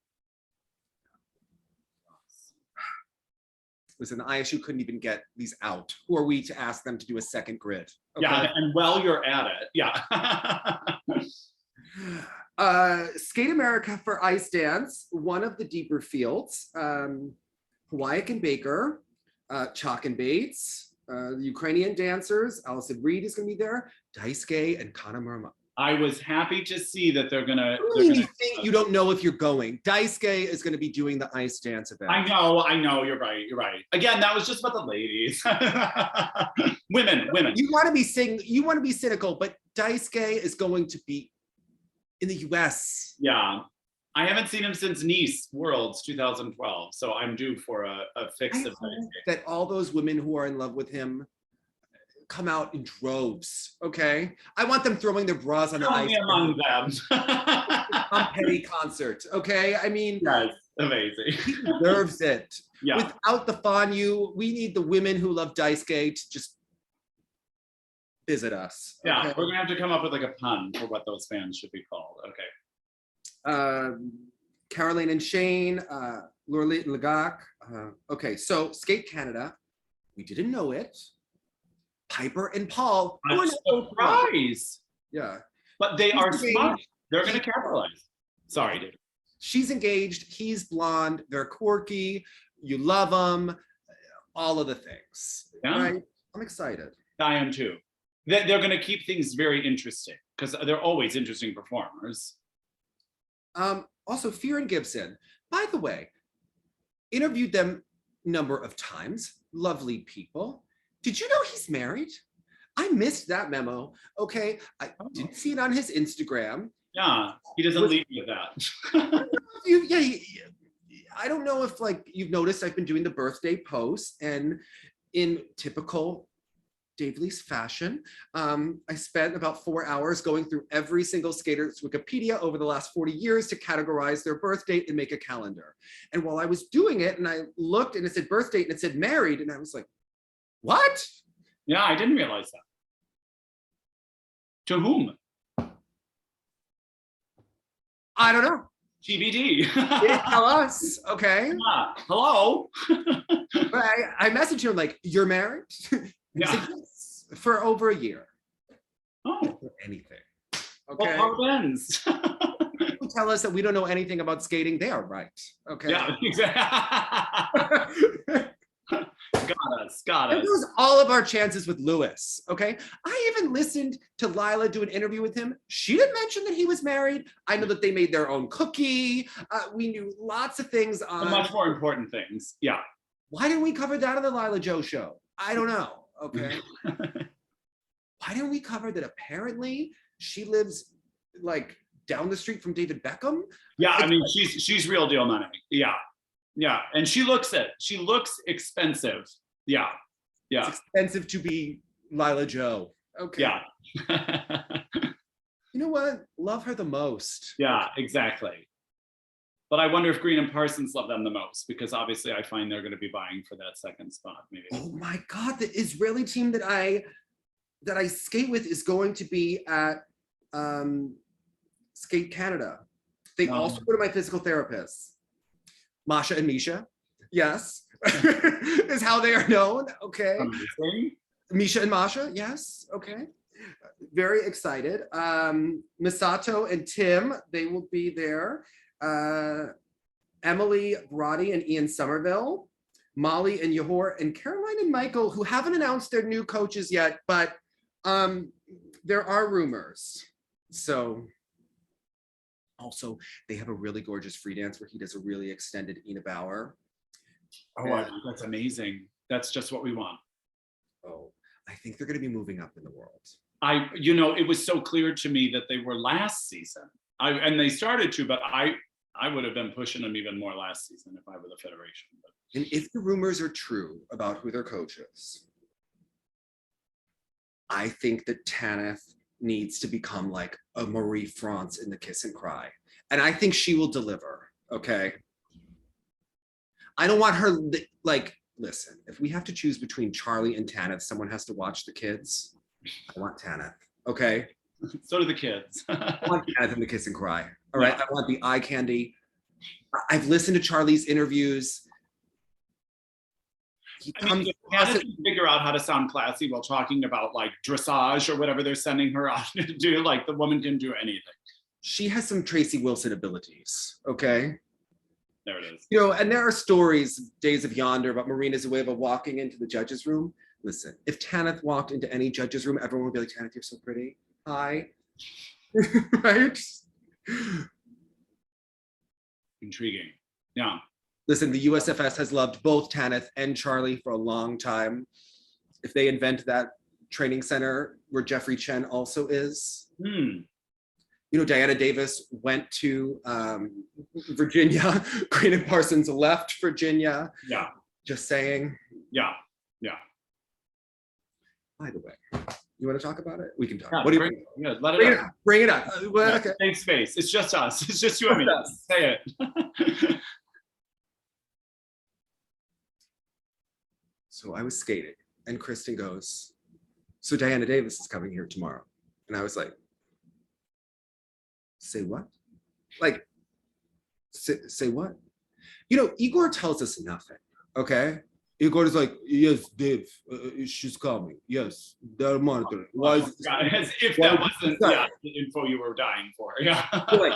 Speaker 1: listen, the ISU couldn't even get these out. Who are we to ask them to do a second grid?
Speaker 2: Okay. Yeah, and while you're at it, yeah.
Speaker 1: Skate America for ice dance, one of the deeper fields. Hawaii and Baker, Chock and Bates, the Ukrainian dancers, Allison Reed is going to be there, Daisuke and Kana Murama.
Speaker 2: I was happy to see that they're gonna.
Speaker 1: You don't know if you're going. Daisuke is going to be doing the ice dance event.
Speaker 2: I know. You're right. Again, that was just about the ladies. women.
Speaker 1: You want to be cynical, but Daisuke is going to be in the US.
Speaker 2: Yeah. I haven't seen him since Nice Worlds 2012, so I'm due for a fix of
Speaker 1: that. All those women who are in love with him come out in droves. Okay, I want them throwing their bras on the ice
Speaker 2: among them.
Speaker 1: Tom Petty concert. Okay, I mean,
Speaker 2: yes, amazing.
Speaker 1: He deserves it.
Speaker 2: Yeah.
Speaker 1: Without the Fanyu, we need the women who love Daisuke to just visit us.
Speaker 2: Yeah,
Speaker 1: okay?
Speaker 2: We're gonna have to come up with like a pun for what those fans should be called. Okay.
Speaker 1: Caroline and Shane, Lorlit and Lagak. Okay, so Skate Canada, we didn't know it. Piper and Paul.
Speaker 2: I'm surprised.
Speaker 1: Yeah.
Speaker 2: But they are smart. They're going to capitalize. Sorry, dude.
Speaker 1: She's engaged. He's blonde. They're quirky. You love them. All of the things.
Speaker 2: Yeah.
Speaker 1: Right? I'm excited.
Speaker 2: I am too. They're going to keep things very interesting because they're always interesting performers.
Speaker 1: Also, Fear and Gibson. By the way, interviewed them a number of times. Lovely people. Did you know he's married? I missed that memo. Okay, I didn't see it on his Instagram.
Speaker 2: Yeah, he doesn't leave me with that.
Speaker 1: I don't know if like you've noticed I've been doing the birthday posts, and in typical Dave Lee's fashion, I spent about 4 hours going through every single skater's Wikipedia over the last 40 years to categorize their birth date and make a calendar. And while I was doing it, and I looked and it said birth date and it said married, and I was like, what?
Speaker 2: Yeah, I didn't realize that. To whom?
Speaker 1: I don't know.
Speaker 2: TBD.
Speaker 1: They didn't tell us, okay?
Speaker 2: Yeah. Hello?
Speaker 1: But I messaged him like, you're married?
Speaker 2: Yeah.
Speaker 1: Said, yes, for over a year.
Speaker 2: Oh.
Speaker 1: Anything. Okay.
Speaker 2: Well, how ends?
Speaker 1: People tell us that we don't know anything about skating. They are right. Okay.
Speaker 2: Yeah, exactly. Got us.
Speaker 1: And lose all of our chances with Lewis. Okay. I even listened to Lila do an interview with him. She didn't mention that he was married. I know that they made their own cookie. We knew lots of things on
Speaker 2: much more important things. Yeah.
Speaker 1: Why didn't we cover that on the Lila Joe show? I don't know. Okay. why didn't we cover that apparently she lives like down the street from David Beckham?
Speaker 2: Yeah, I mean, she's real deal money. Yeah, yeah, and she looks it. She looks expensive. Yeah, yeah.
Speaker 1: It's expensive to be Lila Joe. Okay.
Speaker 2: Yeah.
Speaker 1: You know what? Love her the most.
Speaker 2: Yeah, exactly. But I wonder if Green and Parsons love them the most, because obviously I find they're going to be vying for that second spot. Maybe.
Speaker 1: Oh my God, the Israeli team that I skate with is going to be at Skate Canada. They also go to my physical therapists. Masha and Misha, yes, is how they are known. Okay.
Speaker 2: Amazing.
Speaker 1: Misha and Masha, yes. Okay. Very excited. Misato and Tim, they will be there. Emily Brody and Ian Somerville, Molly and Yahor, and Caroline and Michael, who haven't announced their new coaches yet, but there are rumors. So also, they have a really gorgeous free dance where he does a really extended Ina Bauer.
Speaker 2: Oh, that's amazing. That's just what we want.
Speaker 1: Oh, I think they're going to be moving up in the world.
Speaker 2: It was so clear to me that they were last season. And they started to, but I would have been pushing them even more last season if I were the federation. But.
Speaker 1: And if the rumors are true about who their coach is, I think that Tanith needs to become like a Marie France in the Kiss and Cry. And I think she will deliver, okay? I don't want her, like, listen, if we have to choose between Charlie and Tanith, someone has to watch the kids. I want Tanith, okay?
Speaker 2: So do the kids.
Speaker 1: I want Tanith in the Kiss and Cry, all right? Yeah. I want the eye candy. I've listened to Charlie's interviews.
Speaker 2: Tanith can figure out how to sound classy while talking about like dressage or whatever they're sending her out to do. Like the woman can do anything.
Speaker 1: She has some Tracy Wilson abilities, okay?
Speaker 2: There it is.
Speaker 1: And there are stories, Days of Yonder, about Marina Zueva walking into the judge's room. Listen, if Tanith walked into any judge's room, everyone would be like, Tanith, you're so pretty. Hi. Right?
Speaker 2: Intriguing. Yeah.
Speaker 1: Listen, the USFS has loved both Tanith and Charlie for a long time. If they invent that training center where Jeffrey Chen also is. Diana Davis went to Virginia. Green and Parsons left Virginia.
Speaker 2: Yeah.
Speaker 1: Just saying.
Speaker 2: Yeah. Yeah.
Speaker 1: By the way, you want to talk about it? We can talk.
Speaker 2: Yeah,
Speaker 1: what do you
Speaker 2: yeah, let it up.
Speaker 1: Bring it up. Okay.
Speaker 2: Save space. It's just us. It's just you and me. Say it.
Speaker 1: So I was skating and Kristen goes, so Diana Davis is coming here tomorrow. And I was like, say what? Like, say what? Igor tells us nothing, okay? Igor is like, yes, Dave, she's coming. Yes, they're monitoring. Why is
Speaker 2: as if that wasn't the info you were dying for. Yeah.
Speaker 1: Like,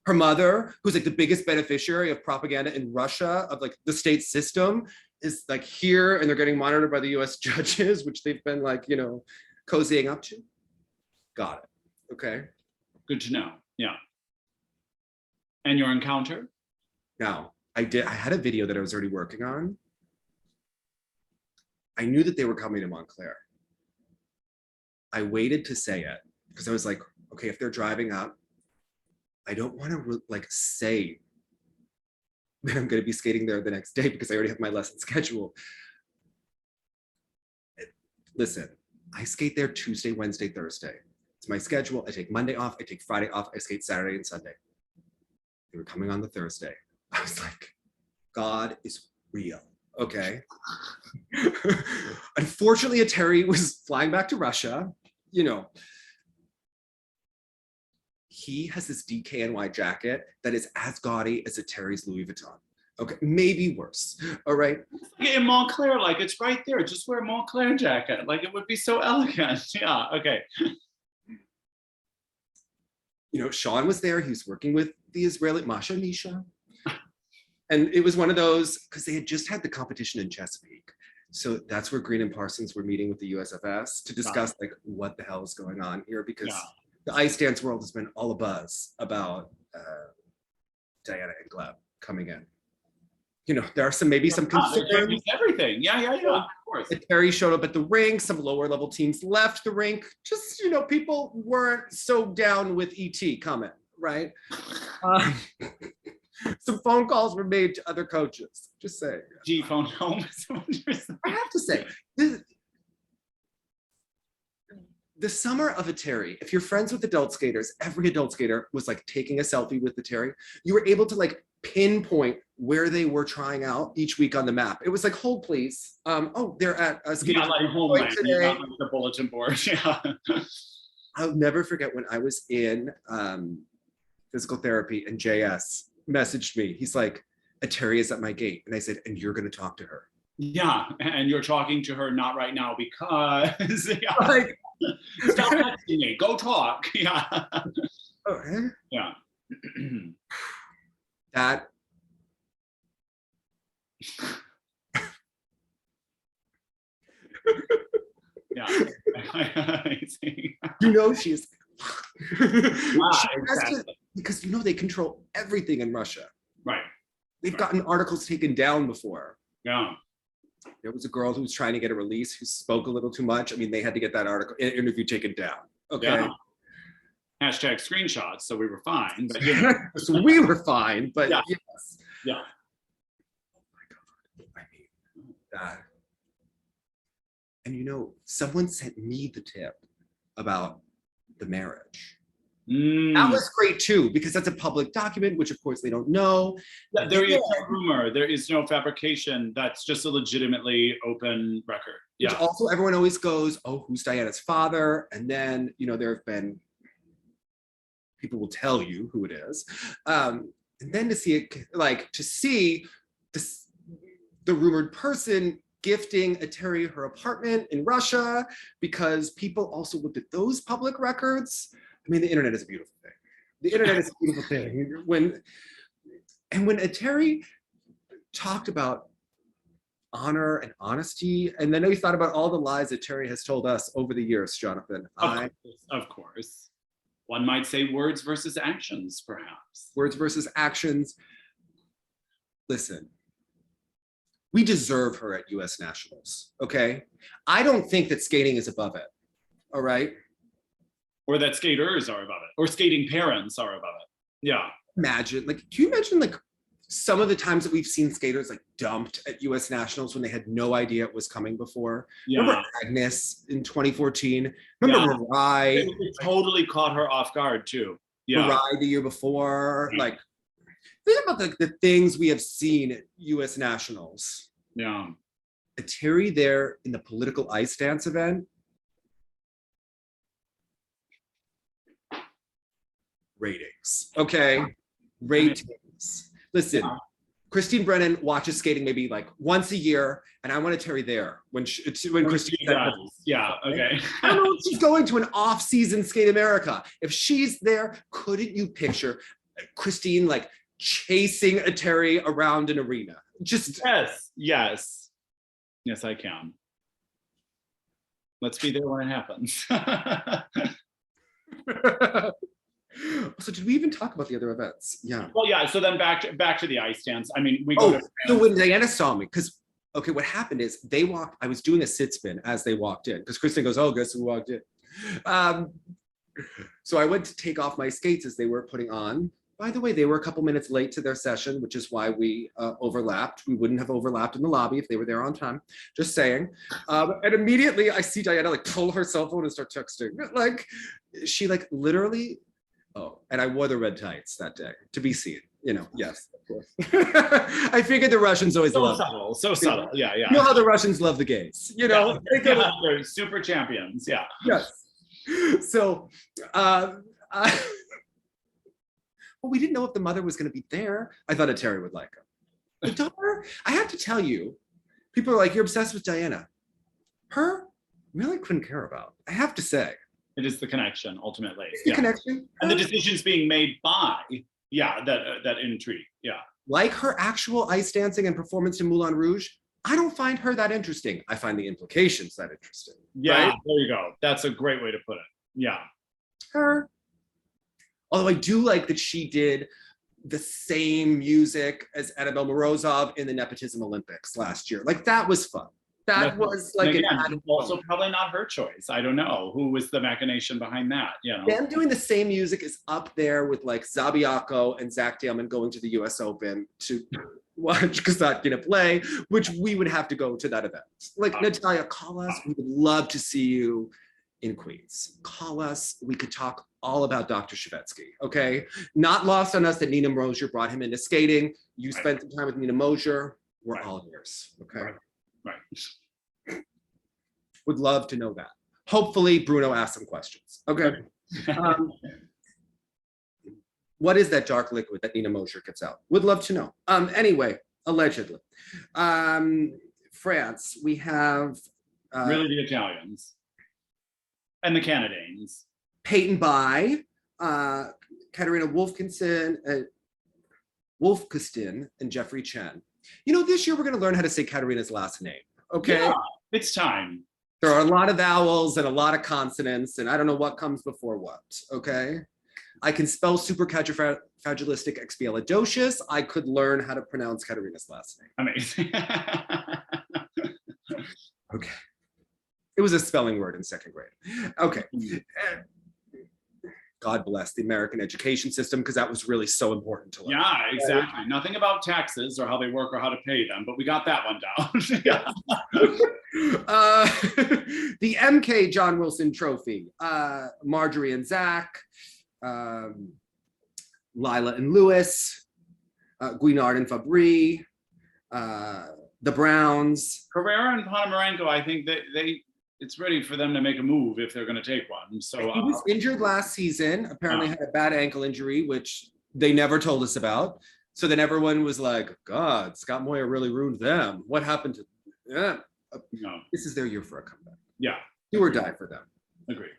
Speaker 1: her mother, who's like the biggest beneficiary of propaganda in Russia, of like the state system, is like here and they're getting monitored by the US judges, which they've been like, cozying up to. Got it. Okay.
Speaker 2: Good to know. Yeah. And your encounter?
Speaker 1: Now, I had a video that I was already working on. I knew that they were coming to Montclair. I waited to say it because I was like, okay, if they're driving up, I don't want to say that I'm going to be skating there the next day because I already have my lesson schedule. Listen, I skate there Tuesday, Wednesday, Thursday. It's my schedule. I take Monday off. I take Friday off. I skate Saturday and Sunday. They were coming on the Thursday. I was like, God is real. Okay. Unfortunately, Eteri was flying back to Russia. He has this DKNY jacket that is as gaudy as Eteri's Louis Vuitton. Okay, maybe worse. All right.
Speaker 2: In Montclair, like it's right there. Just wear a Montclair jacket. Like it would be so elegant. Yeah. Okay.
Speaker 1: Sean was there. He was working with the Israeli Masha Nisha. And it was one of those, because they had just had the competition in Chesapeake. So that's where Green and Parsons were meeting with the USFS to discuss like what the hell is going on here, because the ice dance world has been all abuzz about Diana and Gleb coming in. There are maybe some concerns.
Speaker 2: Everything. Yeah. Of course.
Speaker 1: Eteri showed up at the rink. Some lower level teams left the rink. Just, people weren't so down with ET coming, right? Some phone calls were made to other coaches. Just saying.
Speaker 2: G phone home.
Speaker 1: I have to say, the summer of Eteri, if you're friends with adult skaters, every adult skater was like taking a selfie with Eteri. You were able to like pinpoint where they were trying out each week on the map. It was like, hold please. They're at a skating
Speaker 2: like homeland,
Speaker 1: today.
Speaker 2: like the bulletin board. Yeah.
Speaker 1: I'll never forget when I was in physical therapy and JS messaged me. He's like, Eteri is at my gate. And I said, and you're going to talk to her.
Speaker 2: Yeah, and you're talking to her not right now because
Speaker 1: Like,
Speaker 2: stop texting me. Go talk. Yeah.
Speaker 1: Okay.
Speaker 2: Yeah.
Speaker 1: That.
Speaker 2: Yeah.
Speaker 1: She's.
Speaker 2: Exactly.
Speaker 1: Because they control everything in Russia.
Speaker 2: Right.
Speaker 1: They've gotten articles taken down before.
Speaker 2: Yeah.
Speaker 1: There was a girl who was trying to get a release who spoke a little too much. I mean, they had to get that interview taken down. Okay.
Speaker 2: Yeah. Hashtag screenshots, so we were fine. But
Speaker 1: So we were fine, but
Speaker 2: yeah.
Speaker 1: Yes.
Speaker 2: Yeah.
Speaker 1: Oh my God. I mean, that. And someone sent me the tip about the marriage. That was great too, because that's a public document, which of course they don't know.
Speaker 2: There is no rumor, there is no fabrication. That's just a legitimately open record. Yeah.
Speaker 1: Which also everyone always goes, oh, who's Diana's father? And then, there have been, people will tell you who it is. And then to see the rumored person gifting Eteri her apartment in Russia, because people also looked at those public records. I mean, the internet is a beautiful thing. The internet is a beautiful thing. When Eteri talked about honor and honesty, and then we thought about all the lies that Eteri has told us over the years, Jonathan.
Speaker 2: Of course. One might say words versus actions, perhaps.
Speaker 1: Words versus actions. Listen, we deserve her at US Nationals, okay? I don't think that skating is above it, all right?
Speaker 2: Or that skaters are above it, or skating parents are above it. Yeah.
Speaker 1: Can you imagine some of the times that we've seen skaters dumped at US Nationals when they had no idea it was coming before? Yeah. Remember Agnes in 2014? Remember Mirai?
Speaker 2: It totally caught her off guard too. Yeah.
Speaker 1: Mirai the year before. Yeah. Think about the things we have seen at US Nationals.
Speaker 2: Yeah.
Speaker 1: Eteri there in the political ice dance event. Ratings. Okay. Ratings. Listen, Christine Brennan watches skating maybe once a year, and I want Eteri there when Christine does.
Speaker 2: Yeah, okay.
Speaker 1: I don't know if she's going to an off-season Skate America. If she's there, couldn't you picture Christine chasing Eteri around an arena? Just
Speaker 2: yes, I can. Let's be there when it happens.
Speaker 1: So did we even talk about the other events? Yeah.
Speaker 2: Well, yeah. So then back to the ice dance. I mean, we go to.
Speaker 1: So when Diana saw me, because what happened is they walked. I was doing a sit spin as they walked in, because Kristen goes, "Oh, guess who walked in?" So I went to take off my skates as they were putting on. By the way, they were a couple minutes late to their session, which is why we overlapped. We wouldn't have overlapped in the lobby if they were there on time. Just saying. And immediately I see Diana pull her cell phone and start texting. She literally. Oh, and I wore the red tights that day to be seen. Yes, of course. I figured the Russians always love
Speaker 2: subtle, so subtle. Yeah.
Speaker 1: You know how the Russians love the gays.
Speaker 2: They're super champions. Yeah.
Speaker 1: Yes. So, well, we didn't know if the mother was going to be there. I thought Eteri would like her. The daughter, I have to tell you, people are you're obsessed with Diana. Her, really couldn't care about. I have to say.
Speaker 2: It is the connection, ultimately.
Speaker 1: It's the connection.
Speaker 2: And the decisions being made by, that intrigue. Yeah.
Speaker 1: Like her actual ice dancing and performance in Moulin Rouge, I don't find her that interesting. I find the implications that interesting.
Speaker 2: Yeah,
Speaker 1: right?
Speaker 2: There you go. That's a great way to put it. Yeah.
Speaker 1: Her. Although I do like that she did the same music as Annabelle Morozov in the Nepotism Olympics last year. That was fun. That was like
Speaker 2: again,
Speaker 1: an added
Speaker 2: also probably not her choice. I don't know who was the machination behind that. You know,
Speaker 1: them doing the same music is up there with like Zabiako and Zach Daleman going to the U.S. Open to watch Kazuki play, which we would have to go to that event. Like Natalia, call us. We would love to see you in Queens. Call us. We could talk all about Dr. Shevetsky. Okay, not lost on us that Nina Mosier brought him into skating. You spent some time with Nina Mosier. We're all yours. Okay.
Speaker 2: Right.
Speaker 1: Would love to know that. Hopefully Bruno asked some questions. Okay. What is that dark liquid that Nina Mosier gets out? Would love to know. Anyway, allegedly. France, we have...
Speaker 2: really the Italians. And the Canadians.
Speaker 1: Peyton Bai, Katarina Wolfkiston, and Jeffrey Chen. You know, this year we're gonna learn how to say Katarina's last name, okay?
Speaker 2: Yeah, it's time.
Speaker 1: There are a lot of vowels and a lot of consonants, and I don't know what comes before what, okay? I can spell supercalifragilisticexpialidocious. I could learn how to pronounce Katarina's last name.
Speaker 2: Amazing.
Speaker 1: Okay. It was a spelling word in second grade. Okay. God bless the American education system, because that was really so important to learn.
Speaker 2: Yeah, exactly. Nothing about taxes or how they work or how to pay them, but we got that one down. Yeah.
Speaker 1: The MK John Wilson Trophy, Marjorie and Zach, Lila and Lewis, Guinard and Fabry, the Browns.
Speaker 2: Carrera and Ponomarenko, I think it's ready for them to make a move if they're going to take one. So
Speaker 1: he was injured last season, apparently had a bad ankle injury, which they never told us about. So then everyone was like, God, Scott Moyer really ruined them. What happened to them?
Speaker 2: No.
Speaker 1: This is their year for a comeback.
Speaker 2: Yeah.
Speaker 1: Do or die for them.
Speaker 2: Agree.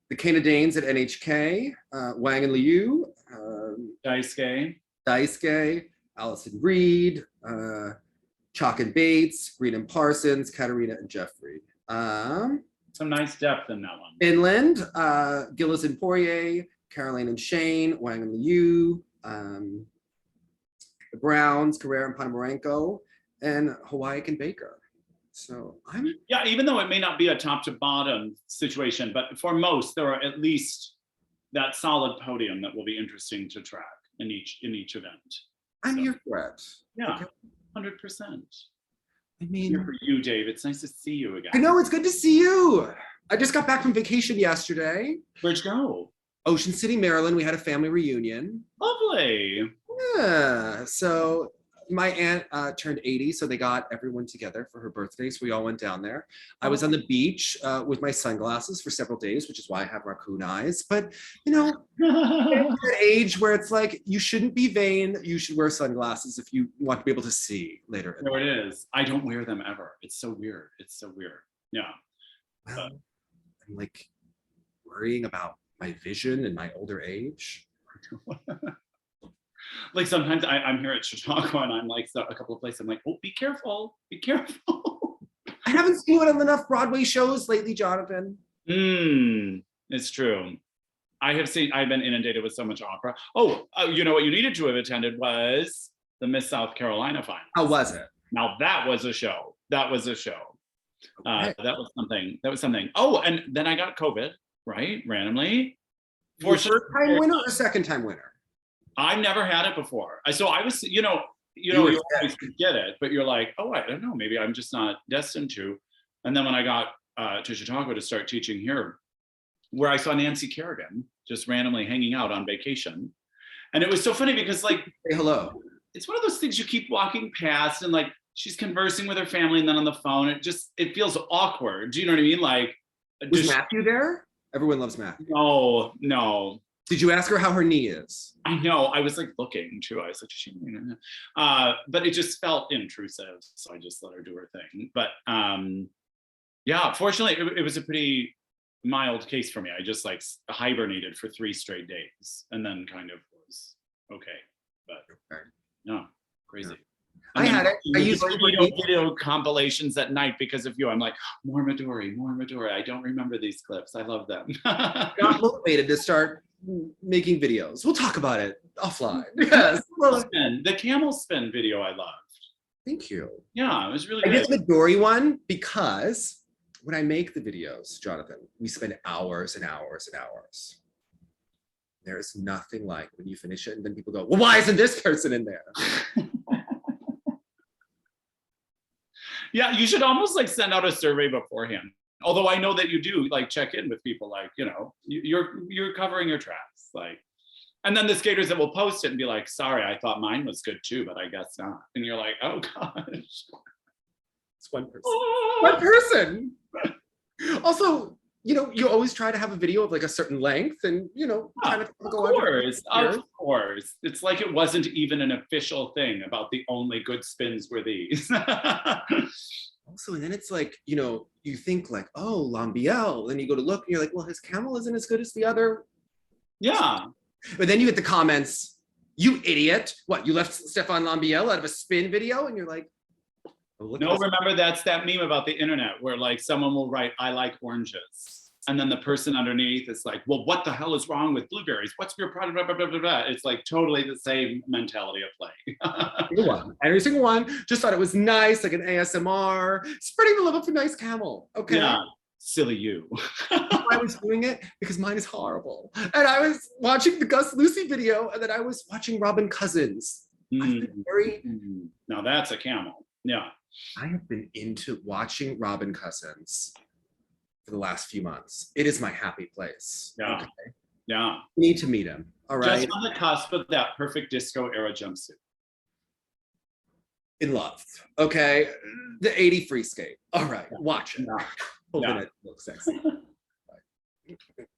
Speaker 1: The Canadians at NHK, Wang and Liu, Daisuke, Allison Reed, Chock and Bates, Green and Parsons, Katarina and Jeffrey.
Speaker 2: Some nice depth in that one.
Speaker 1: Finland, Gillis and Poirier, Caroline and Shane, Wang and Liu, the Browns, Carrera and Ponomarenko, and Hawaii and Baker. So
Speaker 2: yeah, even though it may not be a top to bottom situation, but for most, there are at least that solid podium that will be interesting to track in each event.
Speaker 1: I'm here for it.
Speaker 2: Yeah.
Speaker 1: Okay.
Speaker 2: 100%.
Speaker 1: I mean,
Speaker 2: here for you, Dave. It's nice to see you again.
Speaker 1: I know, it's good to see you. I just got back from vacation yesterday.
Speaker 2: Where'd you go?
Speaker 1: Ocean City, Maryland. We had a family reunion.
Speaker 2: Lovely.
Speaker 1: Yeah. So my aunt turned 80, so they got everyone together for her birthday. So we all went down there. I was on the beach with my sunglasses for several days, which is why I have raccoon eyes. But, you know, that age where it's like, you shouldn't be vain. You should wear sunglasses if you want to be able to see later.
Speaker 2: There it is. I don't wear them ever. It's so weird. It's so weird. Yeah.
Speaker 1: Well, I'm like worrying about my vision in my older age.
Speaker 2: Like sometimes I'm here at Chicago and I'm like, so a couple of places, I'm like, oh, be careful, be careful.
Speaker 1: I haven't seen you on enough Broadway shows lately, Jonathan.
Speaker 2: It's true. I've been inundated with so much opera. Oh, you know what you needed to have attended was the Miss South Carolina final.
Speaker 1: How was it?
Speaker 2: Now that was a show. That was a show.
Speaker 1: Okay.
Speaker 2: That was something. That was something. Oh, and then I got COVID, right? Randomly.
Speaker 1: First time winner or second time winner?
Speaker 2: I've never had it before. So I was, you always get it, but you're like, oh, I don't know, maybe I'm just not destined to. And then when I got to Chicago to start teaching here, where I saw Nancy Kerrigan just randomly hanging out on vacation. And it was so funny because like,
Speaker 1: say hello.
Speaker 2: It's one of those things you keep walking past and like, she's conversing with her family and then on the phone, it feels awkward. Do you know what I mean? Like,
Speaker 1: was Matthew there? Everyone loves Matthew.
Speaker 2: No.
Speaker 1: Did you ask her how her knee is?
Speaker 2: I know. I was like looking too. I was like, but it just felt intrusive. So I just let her do her thing. But yeah, fortunately, it was a pretty mild case for me. I just like hibernated for 3 straight days and then kind of was okay. But no, crazy.
Speaker 1: Yeah. I had it. I used
Speaker 2: video compilations at night because of you. I'm like, more Midori. I don't remember these clips. I love them.
Speaker 1: Got motivated to start making videos. We'll talk about it offline. Yes.
Speaker 2: The camel spin video I loved.
Speaker 1: Thank you.
Speaker 2: Yeah, it was really
Speaker 1: I
Speaker 2: good.
Speaker 1: get the Dory one because when I make the videos, Jonathan, we spend hours and hours and hours. There's nothing like when you finish it and then people go, well, why isn't this person in there?
Speaker 2: Yeah, you should almost like send out a survey beforehand. Although I know that you do like check in with people, like, you know, you're covering your tracks, like, and then the skaters that will post it and be like, sorry, I thought mine was good too, but I guess not. And you're like, oh gosh.
Speaker 1: It's one person. One person. Also, you know, you always try to have a video of like a certain length and, you know, kind of go
Speaker 2: Of course. It's like it wasn't even an official thing about the only good spins were these.
Speaker 1: Also, and then it's like, you know, you think like, oh, Lambiel. Then you go to look and you're like, well, his camel isn't as good as the other.
Speaker 2: Yeah.
Speaker 1: But then you get the comments, you idiot. What, you left Stefan Lambiel out of a spin video? And you're like, oh,
Speaker 2: no, remember that's that meme about the internet where like someone will write, I like oranges. And then the person underneath is like, well, what the hell is wrong with blueberries? What's your problem? Blah, blah, blah, blah, blah. It's like totally the same mentality of play.
Speaker 1: Every single one just thought it was nice, like an ASMR, spreading the love of a nice camel. Okay.
Speaker 2: Yeah, silly you.
Speaker 1: I was doing it because mine is horrible. And I was watching the Gus Lucy video, and then I was watching Robin Cousins.
Speaker 2: Now that's a camel. Yeah.
Speaker 1: I have been into watching Robin Cousins for the last few months. It is my happy place.
Speaker 2: Yeah. Okay. Yeah.
Speaker 1: You need to meet him. All right.
Speaker 2: Just on the cusp of that perfect disco era jumpsuit.
Speaker 1: In love. Okay. The 80 free skate. All right. Watch it.
Speaker 2: Yeah.
Speaker 1: It looks sexy.